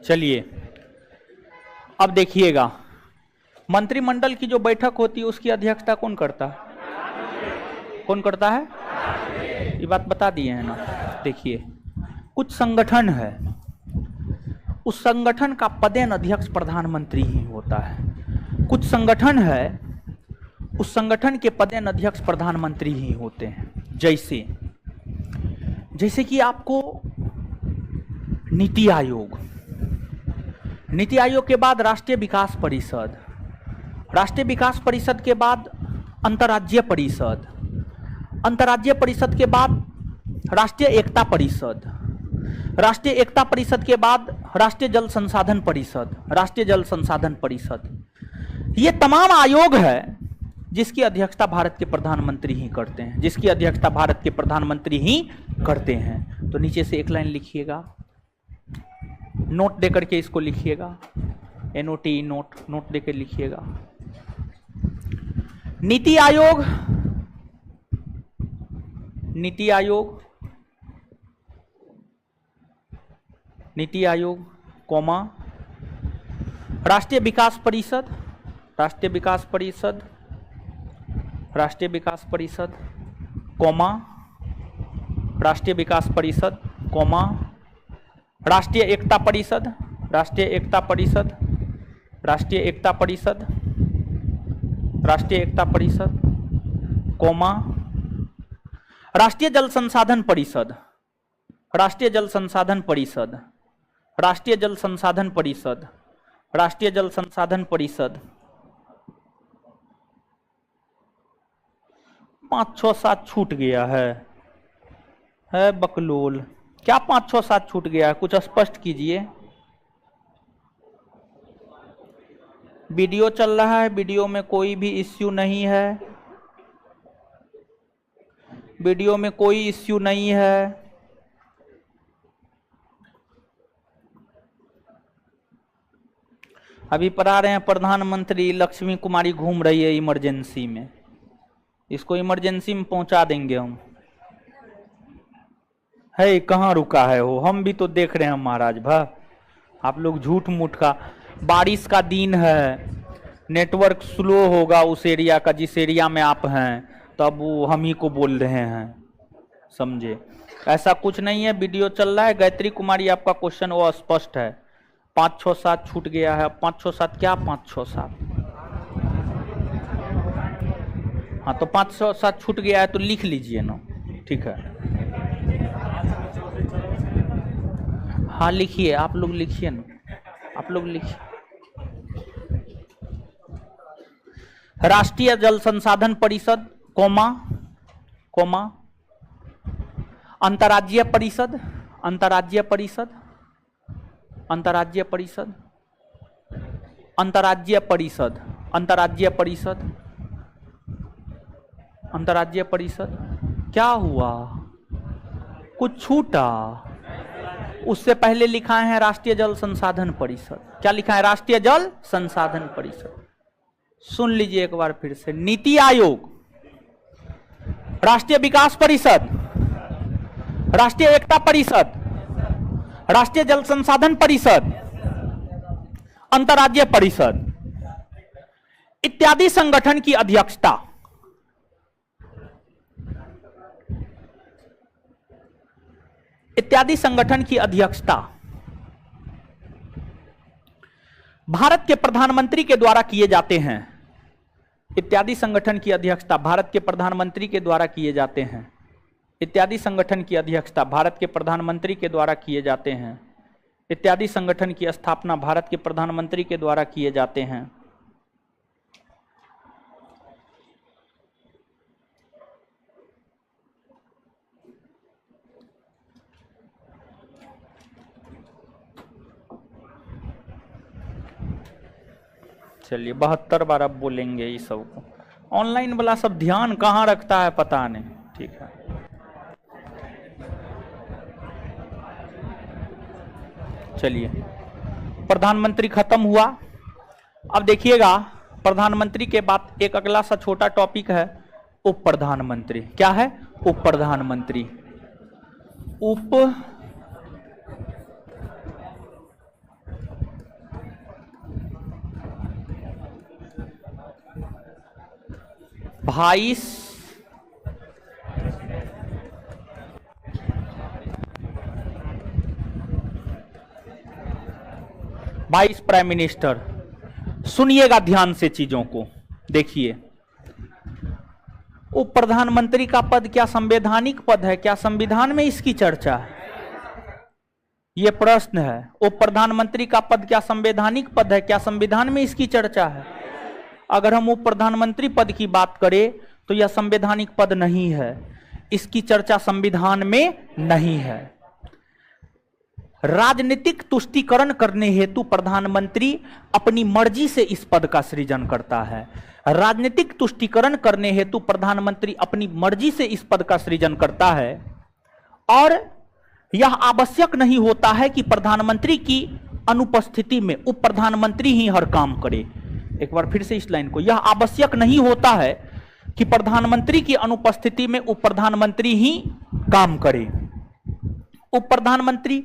चलिए अब देखिएगा, मंत्रिमंडल की जो बैठक होती है उसकी अध्यक्षता कौन करता है? ये बात बता दिए हैं ना। देखिए कुछ संगठन है, उस संगठन का पदेन अध्यक्ष प्रधानमंत्री ही होता है। कुछ संगठन है, उस संगठन के पदेन अध्यक्ष प्रधानमंत्री ही होते हैं। जैसे कि आपको नीति आयोग, नीति आयोग के बाद राष्ट्रीय विकास परिषद, राष्ट्रीय विकास परिषद के बाद अंतर्राज्यीय परिषद, अंतर्राज्यीय परिषद के बाद राष्ट्रीय एकता परिषद, राष्ट्रीय एकता परिषद के बाद राष्ट्रीय जल संसाधन परिषद, राष्ट्रीय जल संसाधन परिषद। ये तमाम आयोग है जिसकी अध्यक्षता भारत के प्रधानमंत्री ही करते हैं, जिसकी अध्यक्षता भारत के प्रधानमंत्री ही करते हैं। तो नीचे से एक लाइन लिखिएगा, नोट देकर के इसको लिखिएगा, NOT नोट देकर लिखिएगा। नीति आयोग, नीति आयोग, राष्ट्रीय विकास परिषद, राष्ट्रीय विकास परिषद, राष्ट्रीय विकास परिषद, राष्ट्रीय विकास परिषद, राष्ट्रीय एकता परिषद, राष्ट्रीय एकता परिषद, राष्ट्रीय एकता परिषद, राष्ट्रीय एकता परिषद, राष्ट्रीय जल संसाधन परिषद, राष्ट्रीय जल संसाधन परिषद, राष्ट्रीय जल संसाधन परिषद, राष्ट्रीय जल संसाधन परिषद। 5 6 7 छूट गया है बकलोल। क्या 5 6 7 छूट गया है, कुछ स्पष्ट कीजिए। वीडियो चल रहा है, वीडियो में कोई भी इश्यू नहीं है, वीडियो में कोई इश्यू नहीं है। अभी पढ़ा रहे हैं प्रधानमंत्री लक्ष्मी कुमारी घूम रही है इमरजेंसी में, इसको इमरजेंसी में पहुंचा देंगे हम। है कहाँ रुका है वो, हम भी तो देख रहे हैं महाराज भा, आप लोग झूठ मूठ का। बारिश का दिन है, नेटवर्क स्लो होगा उस एरिया का जिस एरिया में आप हैं, तब वो हम ही को बोल रहे हैं, समझे। ऐसा कुछ नहीं है, वीडियो चल रहा है। गायत्री कुमारी आपका क्वेश्चन वो स्पष्ट है, 5 6 7 छूट गया है। 5 6 7 क्या 5 6 7? हाँ तो 5 6 7 छूट गया है तो लिख लीजिए ना, ठीक है। हाँ लिखिए, आप लोग लिखिए ना, आप लोग लिखिए। राष्ट्रीय जल संसाधन परिषद कोमा कोमा अंतर्राज्यीय परिषद, अंतर्राज्यीय परिषद, अंतर्राज्यीय परिषद, अंतर्राज्यीय परिषद, अंतर्राज्यीय परिषद, अंतर्राज्यीय परिषद। क्या हुआ, कुछ छूटा? उससे पहले लिखा है राष्ट्रीय जल संसाधन परिषद। क्या लिखा है? राष्ट्रीय जल संसाधन परिषद। सुन लीजिए एक बार फिर से। नीति आयोग, राष्ट्रीय विकास परिषद, राष्ट्रीय एकता परिषद, राष्ट्रीय जल संसाधन परिषद, अंतर्राज्यीय परिषद इत्यादि संगठन की अध्यक्षता इत्यादि संगठन की अध्यक्षता भारत के प्रधानमंत्री के द्वारा किए जाते हैं। इत्यादि संगठन की अध्यक्षता भारत के प्रधानमंत्री के द्वारा किए जाते हैं। इत्यादि संगठन की अध्यक्षता भारत के प्रधानमंत्री के द्वारा किए जाते हैं। इत्यादि संगठन की स्थापना भारत के प्रधानमंत्री के द्वारा किए जाते हैं। चलिए 72 बार अब बोलेंगे ये सब को। ऑनलाइन वाला सब ध्यान कहाँ रखता है पता नहीं, ठीक है। चलिए प्रधानमंत्री खत्म हुआ। अब देखिएगा प्रधानमंत्री के बाद एक अगला सा छोटा टॉपिक है उप प्रधानमंत्री। क्या है? उप प्रधानमंत्री। उप वाइस प्राइम मिनिस्टर। सुनिएगा ध्यान से चीजों को, देखिए। उप प्रधानमंत्री का पद क्या संवैधानिक पद है? क्या संविधान में इसकी चर्चा है? यह प्रश्न है। उप प्रधानमंत्री का पद क्या संवैधानिक पद है? क्या संविधान में इसकी चर्चा है? अगर हम उप प्रधानमंत्री पद की बात करें तो यह संवैधानिक पद नहीं है, इसकी चर्चा संविधान में नहीं है। राजनीतिक तुष्टीकरण करने हेतु प्रधानमंत्री अपनी मर्जी से इस पद का सृजन करता है। राजनीतिक तुष्टीकरण करने हेतु प्रधानमंत्री अपनी मर्जी से इस पद का सृजन करता है और यह आवश्यक नहीं होता है कि प्रधानमंत्री की अनुपस्थिति में उप प्रधानमंत्री ही हर काम करे। एक बार फिर से इस लाइन को, यह आवश्यक नहीं होता है कि प्रधानमंत्री की अनुपस्थिति में उप प्रधानमंत्री ही काम करे। उप प्रधानमंत्री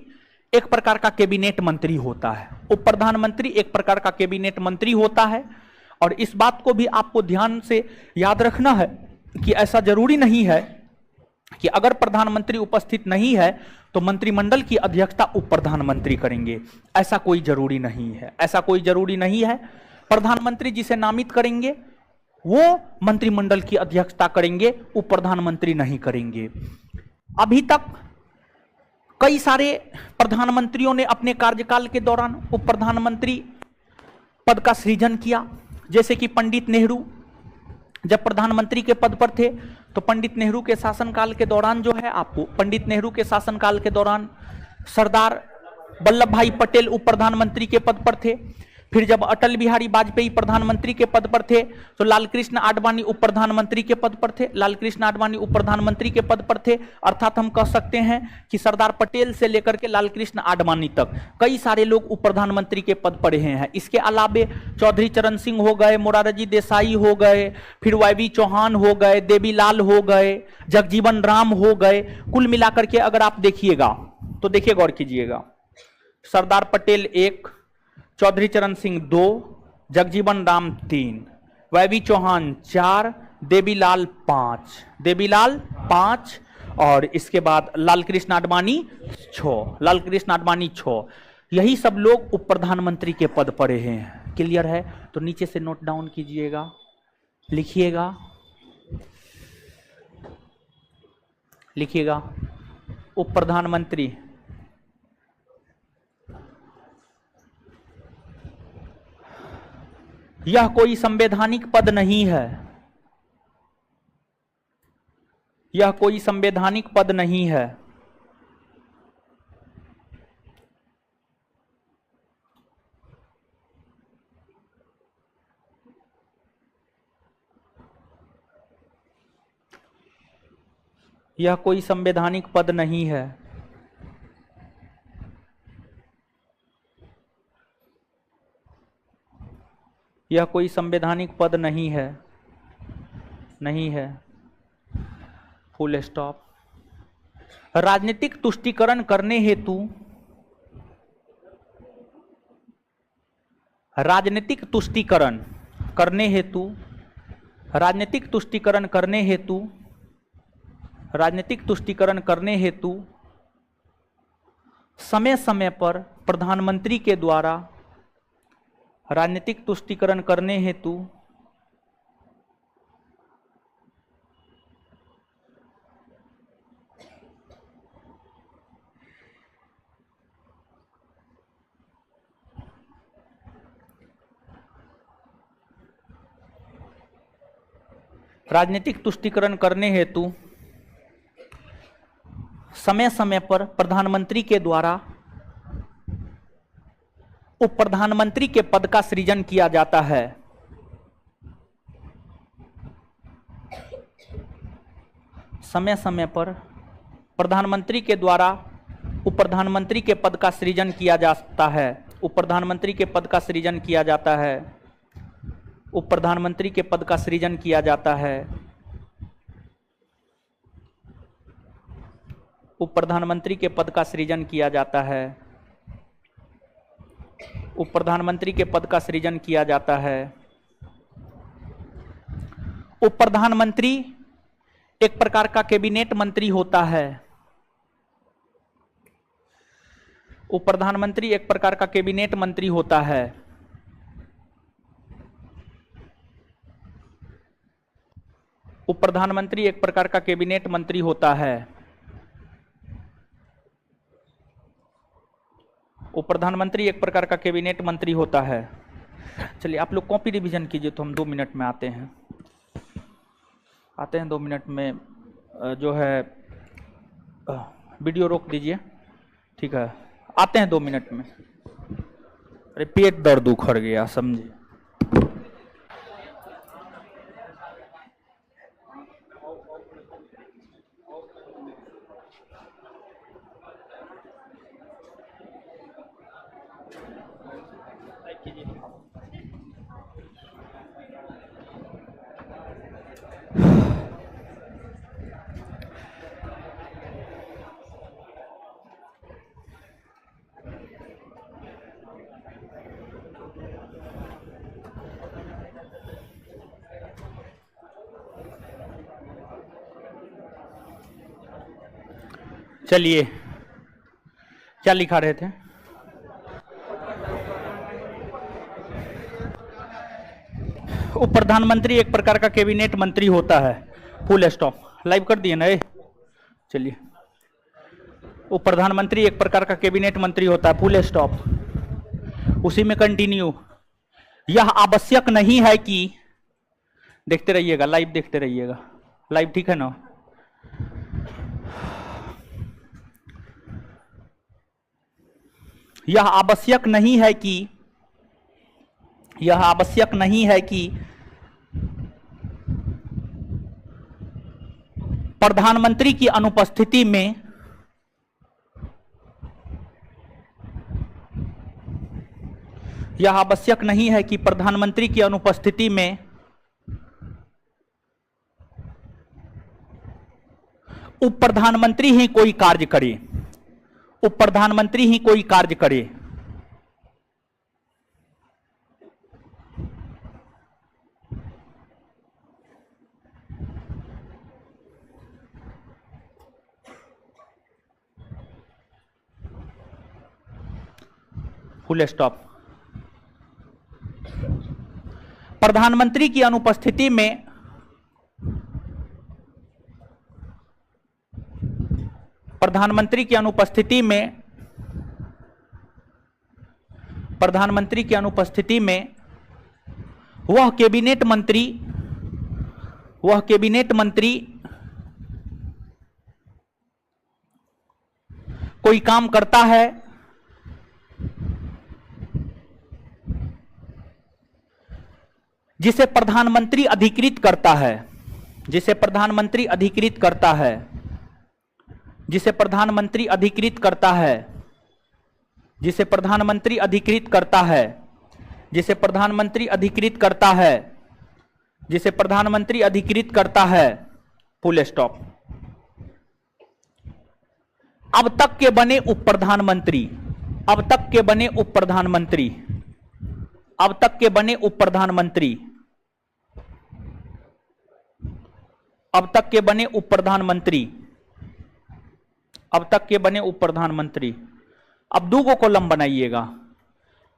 एक प्रकार का कैबिनेट मंत्री होता है। उप प्रधानमंत्री एक प्रकार का कैबिनेट मंत्री होता है और इस बात को भी आपको ध्यान से याद रखना है कि ऐसा जरूरी नहीं है कि अगर प्रधानमंत्री उपस्थित नहीं है तो मंत्रिमंडल की अध्यक्षता उप प्रधानमंत्री करेंगे। ऐसा कोई जरूरी नहीं है, ऐसा कोई जरूरी नहीं है। प्रधानमंत्री जिसे नामित करेंगे वो मंत्रिमंडल की अध्यक्षता करेंगे, उप प्रधानमंत्री नहीं करेंगे। अभी तक कई सारे प्रधानमंत्रियों ने अपने कार्यकाल के दौरान उप प्रधानमंत्री पद का सृजन किया, जैसे कि पंडित नेहरू, जब प्रधानमंत्री के पद पर थे तो पंडित नेहरू के शासनकाल के दौरान जो है आपको, पंडित नेहरू के शासनकाल के दौरान सरदार वल्लभ भाई पटेल उप प्रधानमंत्री के पद पर थे। फिर जब अटल बिहारी वाजपेयी प्रधानमंत्री के पद पर थे तो लालकृष्ण आडवाणी उप प्रधानमंत्री के पद पर थे, लालकृष्ण आडवाणी उप प्रधानमंत्री के पद पर थे। अर्थात हम कह सकते हैं कि सरदार पटेल से लेकर के लालकृष्ण आडवाणी तक कई सारे लोग उप प्रधानमंत्री के पद पर रहे हैं। इसके अलावे चौधरी चरण सिंह हो गए, मोरारजी देसाई हो गए, फिर वाई चौहान हो गए, देवीलाल हो गए, जगजीवन राम हो गए। कुल मिलाकर के अगर आप देखिएगा तो देखिए, गौर कीजिएगा, सरदार पटेल 1, चौधरी चरण सिंह 2, जगजीवन राम 3, वाई चौहान 4, देवीलाल 5 और इसके बाद लालकृष्ण आडवाणी 6, यही सब लोग उप प्रधानमंत्री के पद पर रहे हैं। क्लियर है? तो नीचे से नोट डाउन कीजिएगा, लिखिएगा उप प्रधानमंत्री यह कोई संवैधानिक पद नहीं है, यह कोई संवैधानिक पद नहीं है। यह कोई संवैधानिक पद नहीं है। यह कोई संवैधानिक पद नहीं है। Full stop. राजनीतिक तुष्टीकरण करने हेतु राजनीतिक तुष्टीकरण करने हेतु समय समय पर प्रधानमंत्री के द्वारा राजनीतिक तुष्टीकरण करने हेतु समय समय पर प्रधानमंत्री के द्वारा उप प्रधानमंत्री के पद का सृजन किया जाता है। समय समय पर प्रधानमंत्री के द्वारा उप प्रधानमंत्री के पद का सृजन किया जाता है। उप प्रधानमंत्री के पद का सृजन किया जाता है। उप प्रधानमंत्री के पद का सृजन किया जाता है। उप प्रधानमंत्री के पद का सृजन किया जाता है। उप प्रधानमंत्री के पद का सृजन किया जाता है। उप प्रधानमंत्री एक प्रकार का कैबिनेट मंत्री होता है। उप प्रधानमंत्री एक प्रकार का कैबिनेट मंत्री होता है। उप प्रधानमंत्री एक प्रकार का कैबिनेट मंत्री होता है। उप प्रधानमंत्री एक प्रकार का कैबिनेट मंत्री होता है। चलिए आप लोग कॉपी रिवीजन कीजिए तो हम 2 मिनट में आते हैं 2 मिनट में जो है वीडियो रोक दीजिए, ठीक है? आते हैं 2 मिनट में। अरे पेट दर्द उखड़ गया, समझे? चलिए, क्या लिखा रहे थे? उप प्रधानमंत्री एक प्रकार का कैबिनेट मंत्री होता है। Full stop. लाइव कर दिए ना ये? चलिए, उप प्रधानमंत्री एक प्रकार का कैबिनेट मंत्री होता है। Full stop. उसी में कंटिन्यू। यह आवश्यक नहीं है कि देखते रहिएगा, लाइव देखते रहिएगा, लाइव ठीक है ना। यह आवश्यक नहीं है कि प्रधानमंत्री की अनुपस्थिति में उप प्रधानमंत्री ही कोई कार्य करे। Full stop. प्रधानमंत्री की अनुपस्थिति में वह कैबिनेट मंत्री कोई काम करता है जिसे प्रधानमंत्री अधिकृत करता है, जिसे प्रधानमंत्री अधिकृत करता है, जिसे प्रधानमंत्री अधिकृत करता है, जिसे प्रधानमंत्री अधिकृत करता है, जिसे प्रधानमंत्री अधिकृत करता है, जिसे प्रधानमंत्री अधिकृत करता है। Full stop. अब तक के बने उप प्रधानमंत्री, अब तक के बने उप प्रधानमंत्री, अब तक के बने उप प्रधानमंत्री, अब तक के बने उप प्रधानमंत्री, अब तक के बने उप प्रधानमंत्री। अब दो कॉलम बनाइएगा,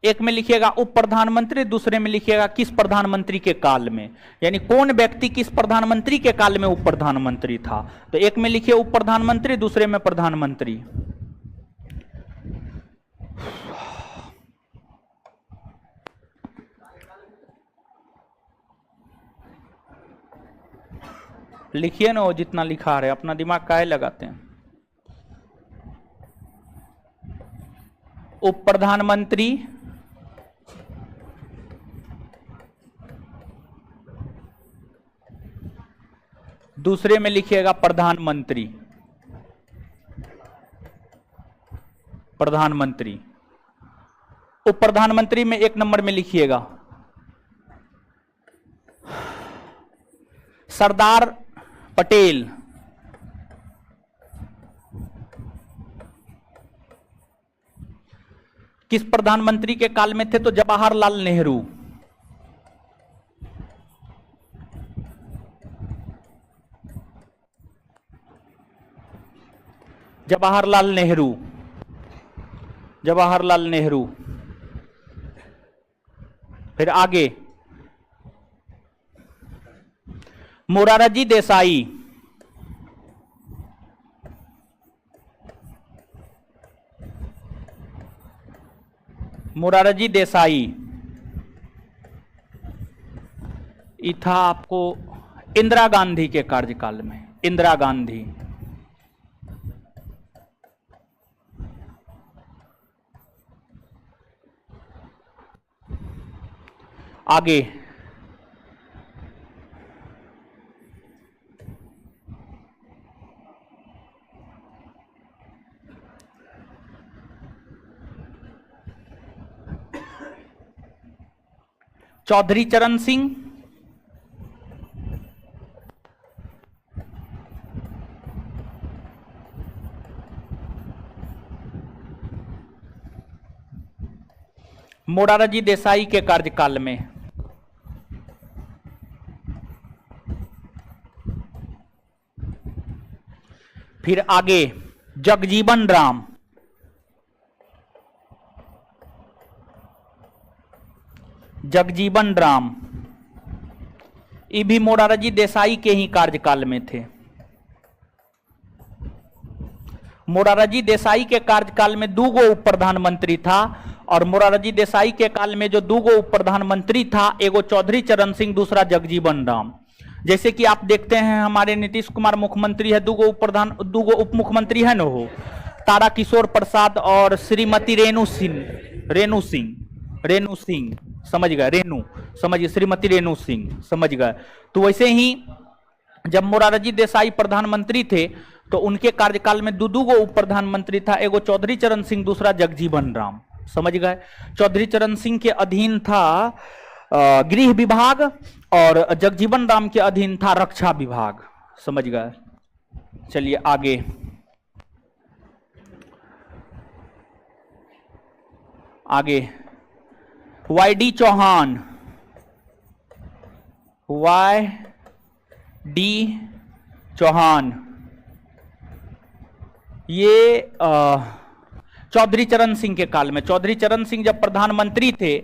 एक में लिखिएगा उप प्रधानमंत्री, दूसरे में लिखिएगा किस प्रधानमंत्री के काल में, यानी कौन व्यक्ति किस प्रधानमंत्री के काल में उप प्रधानमंत्री था। तो एक में लिखिए उप प्रधानमंत्री, दूसरे में प्रधानमंत्री। लिखिए ना, वो जितना लिखा रहे, अपना दिमाग काहे लगाते हैं। उप प्रधानमंत्री, दूसरे में लिखिएगा प्रधानमंत्री, प्रधानमंत्री। उप प्रधानमंत्री में एक नंबर में लिखिएगा सरदार पटेल, किस प्रधानमंत्री के काल में थे? तो जवाहरलाल नेहरू। जवाहरलाल नेहरू, जवाहरलाल नेहरू। फिर आगे मोरारजी देसाई, मोरारजी देसाई। ये था आपको इंदिरा गांधी के कार्यकाल में, इंदिरा गांधी। आगे चौधरी चरण सिंह, मोरारजी देसाई के कार्यकाल में। फिर आगे जगजीवन राम, जगजीवन राम, ये भी मोरारजी देसाई के ही कार्यकाल में थे। मोरारजी देसाई के कार्यकाल में दूगो उप प्रधानमंत्री था, और मोरारजी देसाई के काल में जो दूगो उप प्रधानमंत्री था, एगो चौधरी चरण सिंह, दूसरा जगजीवन राम। जैसे कि आप देखते हैं हमारे नीतीश कुमार मुख्यमंत्री है, दूगो उप मुख्यमंत्री है न, हो तारा किशोर प्रसाद और श्रीमती रेणु सिंह समझ गए, समझिए श्रीमती रेणु सिंह समझ गए। तो वैसे ही जब मोरारजी देसाई प्रधानमंत्री थे तो उनके कार्यकाल में दो उप प्रधानमंत्री था, एगो चौधरी चरण सिंह, दूसरा जगजीवन राम, समझ गए। चौधरी चरण सिंह के अधीन था गृह विभाग और जगजीवन राम के अधीन था रक्षा विभाग, समझ गए। चलिए आगे, वाई.डी. चौहान, ये चौधरी चरण सिंह के काल में, चौधरी चरण सिंह जब प्रधानमंत्री थे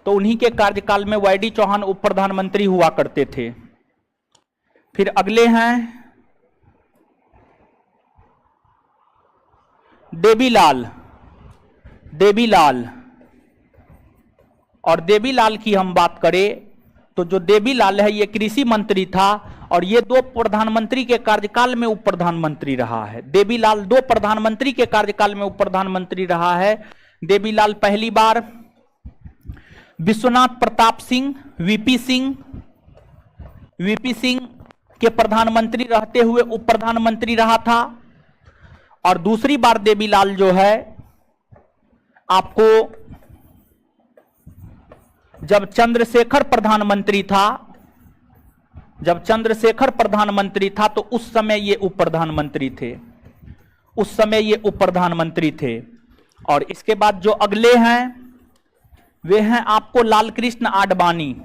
तो उन्हीं के कार्यकाल में वाई.डी. चौहान उप प्रधानमंत्री हुआ करते थे। फिर अगले हैं देवीलाल, और देवीलाल की हम बात करें तो जो देवीलाल है ये कृषि मंत्री था और ये दो प्रधानमंत्री के कार्यकाल में उप प्रधानमंत्री रहा है। देवीलाल दो प्रधानमंत्री के कार्यकाल में उप प्रधानमंत्री रहा है। देवीलाल पहली बार विश्वनाथ प्रताप सिंह वीपी सिंह के प्रधानमंत्री रहते हुए उप प्रधानमंत्री रहा था, और दूसरी बार देवीलाल जो है आपको जब चंद्रशेखर प्रधानमंत्री था तो उस समय ये उप प्रधानमंत्री थे। और इसके बाद जो अगले हैं वे हैं आपको लालकृष्ण आडवाणी।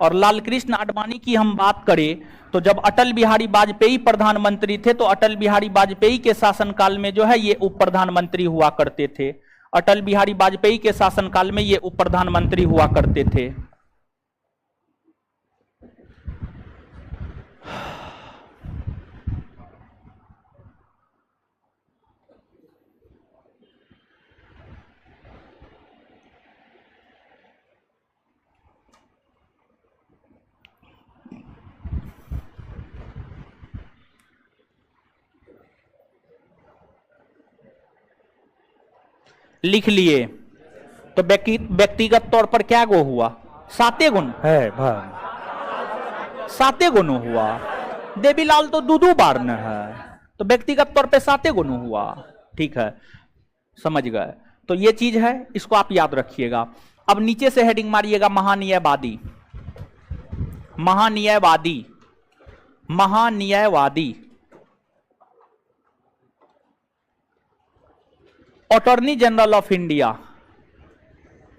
और लालकृष्ण आडवाणी की हम बात करें तो जब अटल बिहारी वाजपेयी प्रधानमंत्री थे तो अटल बिहारी वाजपेयी के शासनकाल में जो है ये उप प्रधानमंत्री हुआ करते थे। अटल बिहारी वाजपेयी के शासनकाल में ये उप प्रधानमंत्री हुआ करते थे। लिख लिए तो व्यक्तिगत तौर पर क्या गो हुआ? 7 गुण है, 7 गुण हुआ। देवीलाल तो दो बार न है, तो व्यक्तिगत तौर पे 7 गुण हुआ। ठीक है, समझ गए। तो ये चीज है, इसको आप याद रखिएगा। अब नीचे से हेडिंग मारिएगा महान्यायवादी। Attorney general of India,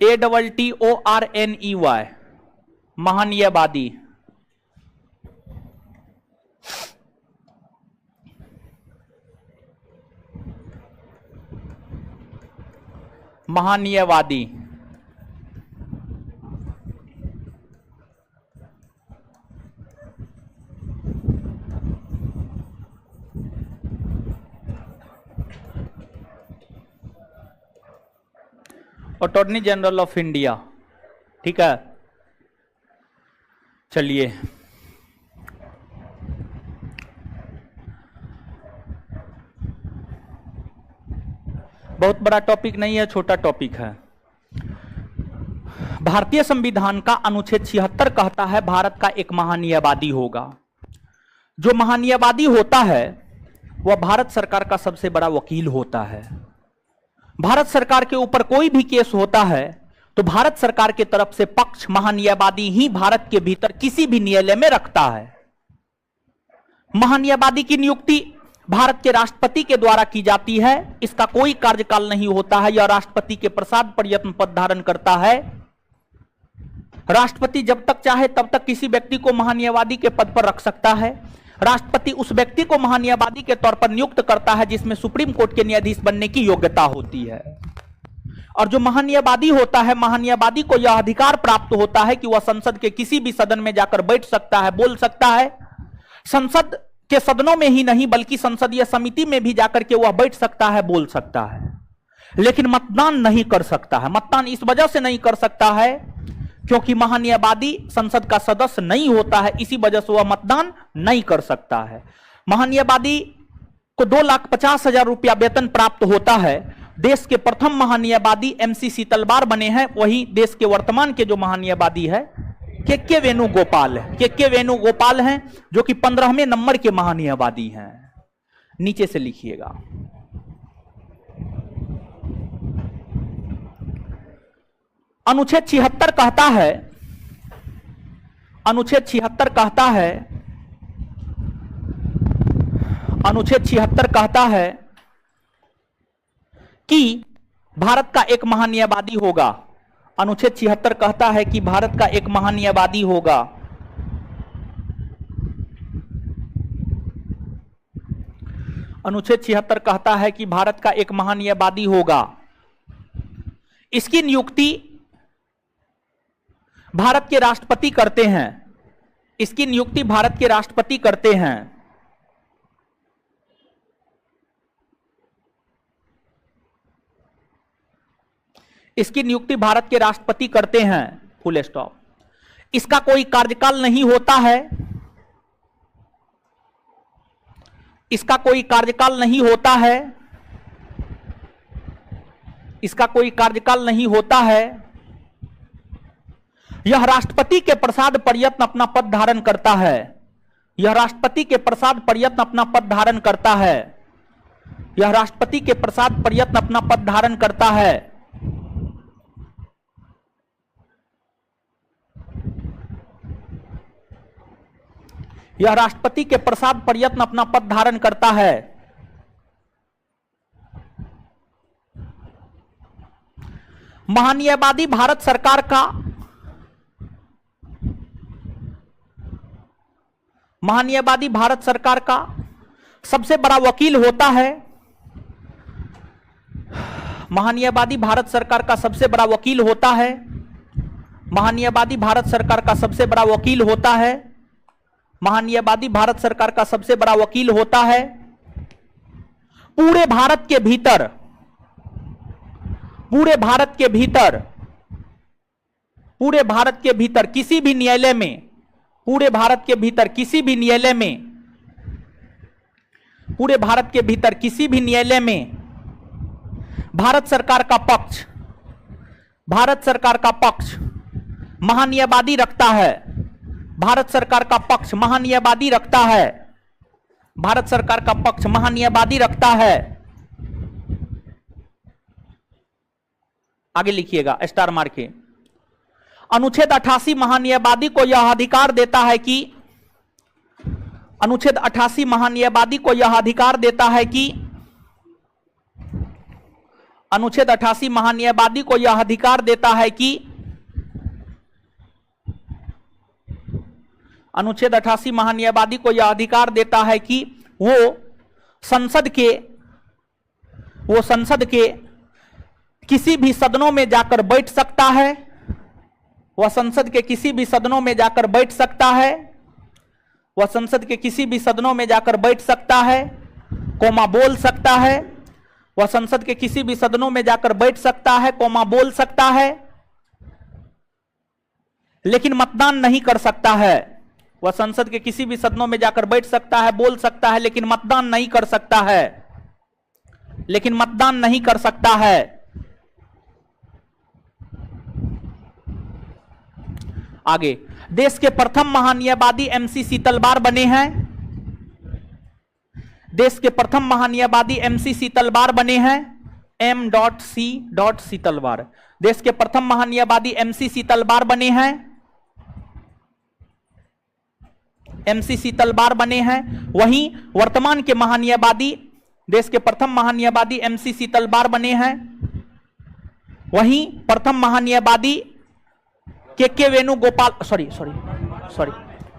ATTORNEY, महान्यायवादी। Attorney general of India. ठीक है, चलिए बहुत बड़ा टॉपिक नहीं है, छोटा टॉपिक है। भारतीय संविधान का अनुच्छेद 76 कहता है भारत का एक महान्यायवादी होगा। जो महान्यायवादी होता है वह भारत सरकार का सबसे बड़ा वकील होता है। भारत सरकार के ऊपर कोई भी केस होता है तो भारत सरकार के तरफ से पक्ष महान्यायवादी ही भारत के भीतर किसी भी न्यायालय में रखता है। महान्यायवादी की नियुक्ति भारत के राष्ट्रपति के द्वारा की जाती है। इसका कोई कार्यकाल नहीं होता है, यह राष्ट्रपति के प्रसाद प्रयत्न पद धारण करता है। राष्ट्रपति जब तक चाहे तब तक किसी व्यक्ति को महान्यायवादी के पद पर रख सकता है। राष्ट्रपति उस व्यक्ति को महान्यायवादी के तौर पर नियुक्त करता है जिसमें सुप्रीम कोर्ट के न्यायाधीश बनने की योग्यता होती है। और जो महान्यायवादी होता है, महान्यायवादी को यह अधिकार प्राप्त होता है कि वह संसद के किसी भी सदन में जाकर बैठ सकता है, बोल सकता है। संसद के सदनों में ही नहीं बल्कि संसदीय समिति में भी जाकर के वह बैठ सकता है, बोल सकता है। लेकिन मतदान नहीं कर सकता है। मतदान इस वजह से नहीं कर सकता है क्योंकि महान्यायवादी संसद का सदस्य नहीं होता है, इसी वजह से वह मतदान नहीं कर सकता है। महान्यायवादी को 2,50,000 रुपया वेतन प्राप्त होता है। देश के प्रथम महान्यायवादी MC सीतलवार बने हैं। वही देश के वर्तमान के जो महान्यायवादी है के वेणुगोपाल है। के वेणुगोपाल हैं जो कि 15वें नंबर के महान्यायवादी हैं। नीचे से लिखिएगा। अनुच्छेद 76 कहता है, अनुच्छेद 76 कहता है, अनुच्छेद 76 कहता है कि भारत का एक महान्यायवादी होगा। अनुच्छेद 76 कहता है कि भारत का एक महान्यायवादी होगा। अनुच्छेद 76 कहता है कि भारत का एक महान्यायवादी होगा। इसकी नियुक्ति भारत के राष्ट्रपति करते हैं। इसकी नियुक्ति भारत के राष्ट्रपति करते हैं। इसकी नियुक्ति भारत के राष्ट्रपति करते हैं। Full stop. इसका कोई कार्यकाल नहीं होता है। इसका कोई कार्यकाल नहीं होता है। इसका कोई कार्यकाल नहीं होता है। यह राष्ट्रपति के प्रसाद प्रयत्न अपना पद धारण करता है। यह राष्ट्रपति के प्रसाद प्रयत्न अपना पद धारण करता है। यह राष्ट्रपति के प्रसाद प्रयत्न अपना पद धारण करता है। यह राष्ट्रपति के प्रसाद प्रयत्न अपना पद धारण करता है। महान्यायवादी भारत सरकार का महान्यायवादी भारत सरकार का सबसे बड़ा वकील होता है। महान्यायवादी भारत सरकार का सबसे बड़ा वकील होता है। महान्यायवादी भारत सरकार का सबसे बड़ा वकील होता है। महान्यायवादी भारत सरकार का सबसे बड़ा वकील होता है। पूरे भारत के भीतर, पूरे भारत के भीतर, पूरे भारत के भीतर किसी भी न्यायालय में, पूरे भारत के भीतर किसी भी न्यायालय में, पूरे भारत के भीतर किसी भी न्यायालय में भारत सरकार का पक्ष, भारत सरकार का पक्ष महान्यायवादी रखता है। भारत सरकार का पक्ष महान्यायवादी रखता है। भारत सरकार का पक्ष महान्यायवादी रखता है। आगे लिखिएगा स्टार मार के। अनुच्छेद 88 महान्यायवादी को यह अधिकार देता है कि, अनुच्छेद 88 महान्यायवादी को यह अधिकार देता है कि, अनुच्छेद 88 महान्यायवादी को यह अधिकार देता है कि, अनुच्छेद 88 महान्यायवादी को यह अधिकार देता है कि वो संसद के किसी भी सदनों में जाकर बैठ सकता है। वह संसद के किसी भी सदनों में जाकर बैठ सकता है। वह संसद के किसी भी सदनों में जाकर बैठ सकता है, कोमा बोल सकता है। वह संसद के किसी भी सदनों में जाकर बैठ सकता है, कोमा बोल सकता है, लेकिन मतदान नहीं कर सकता है। वह संसद के किसी भी सदनों में जाकर बैठ सकता है, बोल सकता है, लेकिन मतदान नहीं कर सकता है, लेकिन मतदान नहीं कर सकता है। आगे, देश के प्रथम महान्यायवादी MC सीतलवार बने हैं। देश के प्रथम महान्यायवादी MC सीतलवार बने हैं। M.C. सीतलवार। देश के प्रथम महान्यायवादी MC सीतलवार बने हैं। MC सीतलवार बने हैं। वहीं वर्तमान के महान्यायवादी, देश के प्रथम महान्यायवादी MC सीतलवार बने हैं। वहीं प्रथम महान्यायवादी के वेणुगोपाल,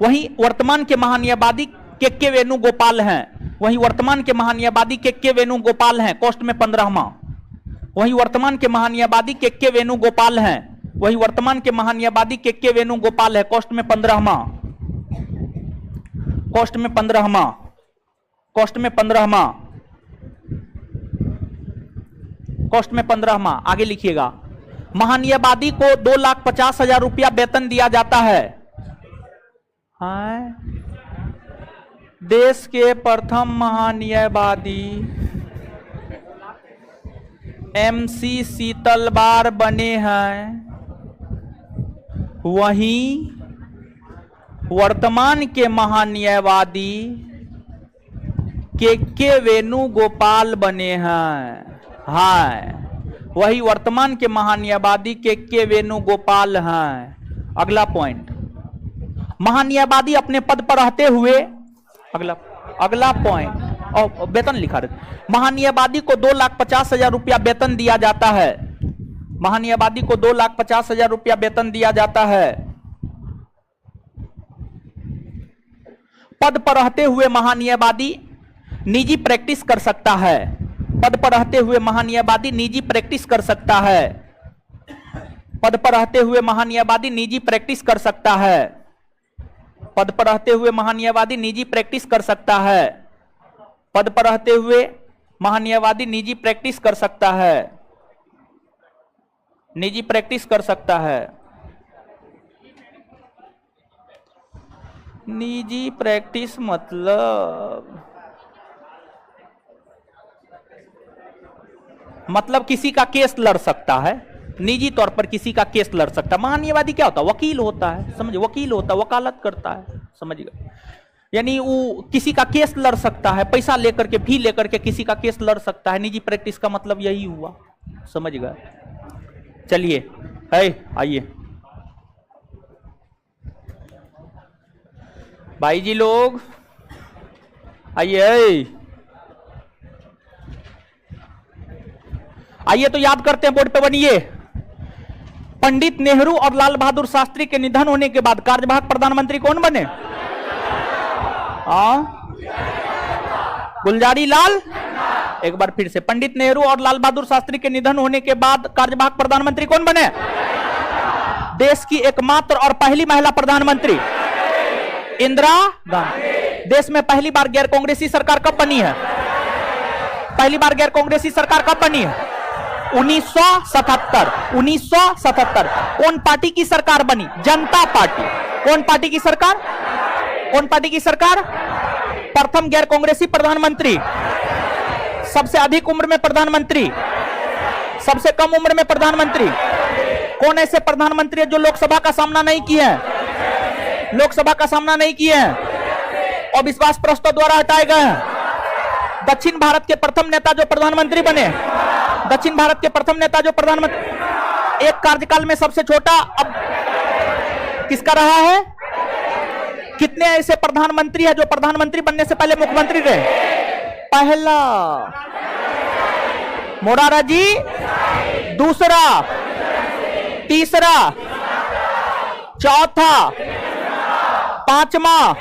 वहीं वर्तमान के महान्यायवादी के वेणुगोपाल हैं। वहीं वर्तमान के महान्यायवादी के वेणुगोपाल हैं, कॉस्ट में 15वां। वहीं वर्तमान के महान्यायवादी के वेणुगोपाल हैं। वहीं वर्तमान के महान्यायवादी के वेणुगोपाल है, कॉस्ट में 15वां, कॉस्ट में 15वां, कॉस्ट में 15वां। कॉस्ट में 15वां। आगे लिखिएगा, महान्यायवादी को 2,50,000 रुपया वेतन दिया जाता है। देश के प्रथम महान्यायवादी MC शीतलवार बने हैं, वहीं वर्तमान के महान्यायवादी के वेणुगोपाल बने हैं। वही वर्तमान के महान्यायवादी के वेणुगोपाल हैं। अगला पॉइंट, महान्यायवादी अपने पद पर रहते हुए, अगला पॉइंट, और वेतन लिखा रहे, महान्यायवादी को 2,50,000 रुपया वेतन दिया जाता है। महान्यायवादी को 2,50,000 रुपया वेतन दिया जाता है। पद पर रहते हुए महान्यायवादी निजी प्रैक्टिस कर सकता है। पद पर रहते हुए महान्यायवादी निजी प्रैक्टिस कर सकता है। पद पर रहते हुए महान्यायवादी निजी प्रैक्टिस कर सकता है। पद पर रहते हुए महान्यायवादी निजी प्रैक्टिस कर सकता है। पद पर रहते हुए महान्यायवादी निजी प्रैक्टिस कर सकता है। निजी प्रैक्टिस कर सकता है। निजी प्रैक्टिस मतलब किसी का केस लड़ सकता है, निजी तौर पर किसी का केस लड़ सकता है। महान्यायवादी क्या होता है? वकील होता है, समझ, वकील होता है, वकालत करता है, समझ गए। यानी वो किसी का केस लड़ सकता है, पैसा लेकर के, फी लेकर के किसी का केस लड़ सकता है। निजी प्रैक्टिस का मतलब यही हुआ, समझ गए। चलिए, आइए भाई जी लोग, आइए तो याद करते हैं, बोर्ड पे बनिए। पंडित नेहरू और लाल बहादुर शास्त्री के निधन होने के बाद कार्यवाहक प्रधानमंत्री कौन बने? गुलजारी लाल। एक बार फिर से, पंडित नेहरू और लाल बहादुर शास्त्री के निधन होने के बाद कार्यवाहक प्रधानमंत्री कौन बने? देश की एकमात्र और पहली महिला प्रधानमंत्री इंदिरा गांधी। देश में पहली बार गैर कांग्रेसी सरकार कब बनी है? पहली बार गैर कांग्रेसी सरकार कब बनी है? 1977। 1977। कौन पार्टी की सरकार बनी? जनता पार्टी। कौन पार्टी की सरकार? कौन पार्टी की सरकार? प्रथम गैर कांग्रेसी प्रधानमंत्री, सबसे अधिक उम्र में प्रधानमंत्री, सबसे कम उम्र में प्रधानमंत्री। कौन ऐसे प्रधानमंत्री है जो लोकसभा का सामना नहीं किए हैं? लोकसभा का सामना नहीं किए हैं और विश्वास प्रस्ताव द्वारा हटाए गए हैं। दक्षिण भारत के प्रथम नेता जो प्रधानमंत्री बने, दक्षिण भारत के प्रथम नेता जो प्रधानमंत्री, एक कार्यकाल में सबसे छोटा अब किसका रहा है? कितने ऐसे प्रधानमंत्री है जो प्रधानमंत्री बनने से पहले मुख्यमंत्री रहे? पहला मोरारजी, दूसरा, तीसरा, चौथा, पांचवा,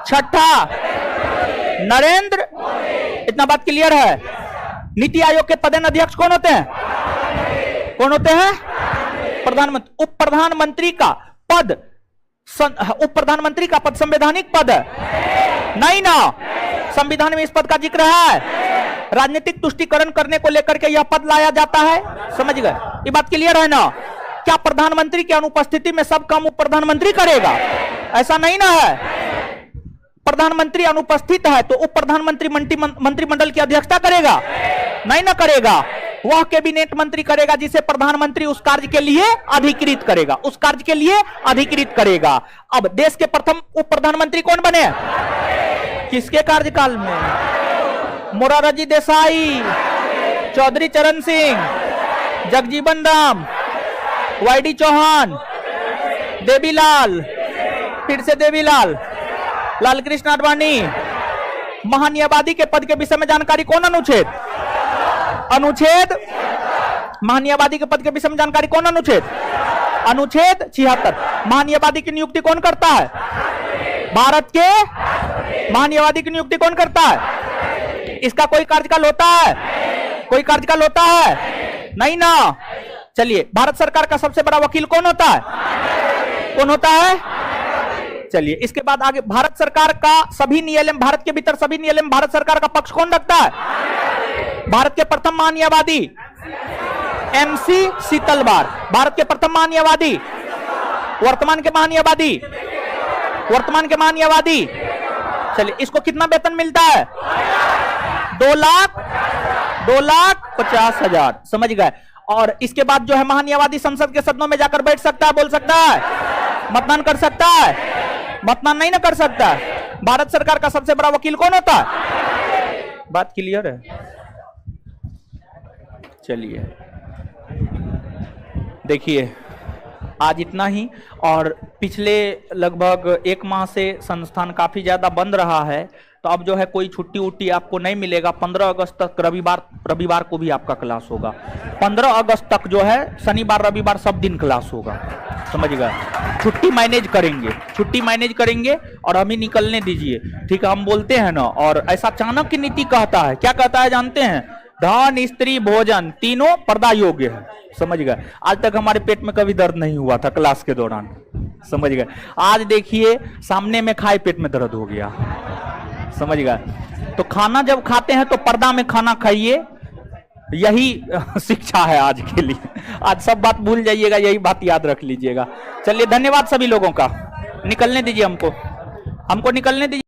छठा नरेंद्र। इतना बात क्लियर है? नीति आयोग के पदेन अध्यक्ष कौन होते हैं? कौन होते हैं? प्रधानमंत्री। उप प्रधानमंत्री का पद, उप प्रधानमंत्री का पद संवैधानिक पद है? नहीं ना, संविधान में इस पद का जिक्र है। राजनीतिक तुष्टिकरण करने को लेकर के यह पद लाया जाता है, समझ गए? ये बात क्लियर है ना? क्या प्रधानमंत्री की अनुपस्थिति में सब काम उप प्रधानमंत्री करेगा? ऐसा नहीं ना है। प्रधानमंत्री अनुपस्थित है तो उप प्रधानमंत्री मंत्रिमंडल की अध्यक्षता करेगा? नहीं ना करेगा। वह कैबिनेट मंत्री करेगा जिसे प्रधानमंत्री उस कार्य के लिए अधिकृत करेगा, उस कार्य के लिए अधिकृत करेगा। अब देश के प्रथम उप प्रधानमंत्री कौन बने? किसके कार्यकाल में? मोरारजी देसाई, चौधरी चरण सिंह, जगजीवन राम, वाईडी चौहान, देवीलाल, फिर से देवीलाल, लालकृष्ण आडवाणी। महान्यायवादी के पद के विषय में जानकारी कौन? अनुच्छेद, अनुच्छेद, महान्यायवादी के पद के विषय में जानकारी कौन? अनुच्छेद, अनुच्छेद 76। महान्यायवादी की नियुक्ति कौन करता है? भारत के महान्यायवादी की नियुक्ति कौन करता है? इसका कोई कार्यकाल होता है? कोई कार्यकाल होता है? नहीं ना। चलिए, भारत सरकार का सबसे बड़ा वकील कौन होता है? कौन होता है? चलिए, इसके बाद आगे, भारत सरकार का सभी न्यायालय, भारत के भीतर सभी न्यायालय में भारत सरकार का पक्ष कौन रखता है? भारत के प्रथम महान्यायवादी MC शीतलवार। भारत के प्रथम महान्यायवादी, वर्तमान के महान्यायवादी, वर्तमान के महान्यायवादी। चलिए, इसको कितना वेतन मिलता है? 2,50,000। समझ गए? और इसके बाद जो है महान्यायवादी संसद के सदनों में जाकर बैठ सकता है, बोल सकता है, मतदान कर सकता है? मतदान नहीं ना कर सकता है। भारत सरकार का सबसे बड़ा वकील कौन होता है? बात क्लियर है? चलिए, देखिए आज इतना ही। और पिछले लगभग 1 माह से संस्थान काफी ज्यादा बंद रहा है, तो अब जो है कोई छुट्टी उट्टी आपको नहीं मिलेगा। 15 अगस्त तक रविवार को भी आपका क्लास होगा। 15 अगस्त तक जो है शनिवार रविवार सब दिन क्लास होगा। समझ गए? छुट्टी मैनेज करेंगे, छुट्टी मैनेज करेंगे और हमें निकलने दीजिए, ठीक है? हम बोलते हैं ना, और ऐसा चाणक्य नीति कहता है। क्या कहता है जानते हैं? धन, स्त्री, भोजन तीनों पर्दा योग्य है। समझ गए? आज तक हमारे पेट में कभी दर्द नहीं हुआ था क्लास के दौरान। समझ गए? आज देखिए सामने में खाए पेट में दर्द हो गया। समझ गए? तो खाना जब खाते हैं तो पर्दा में खाना खाइए, यही शिक्षा है आज के लिए। आज सब बात भूल जाइएगा, यही बात याद रख लीजिएगा। चलिए, धन्यवाद सभी लोगों का। निकलने दीजिए, हमको निकलने दीजिए।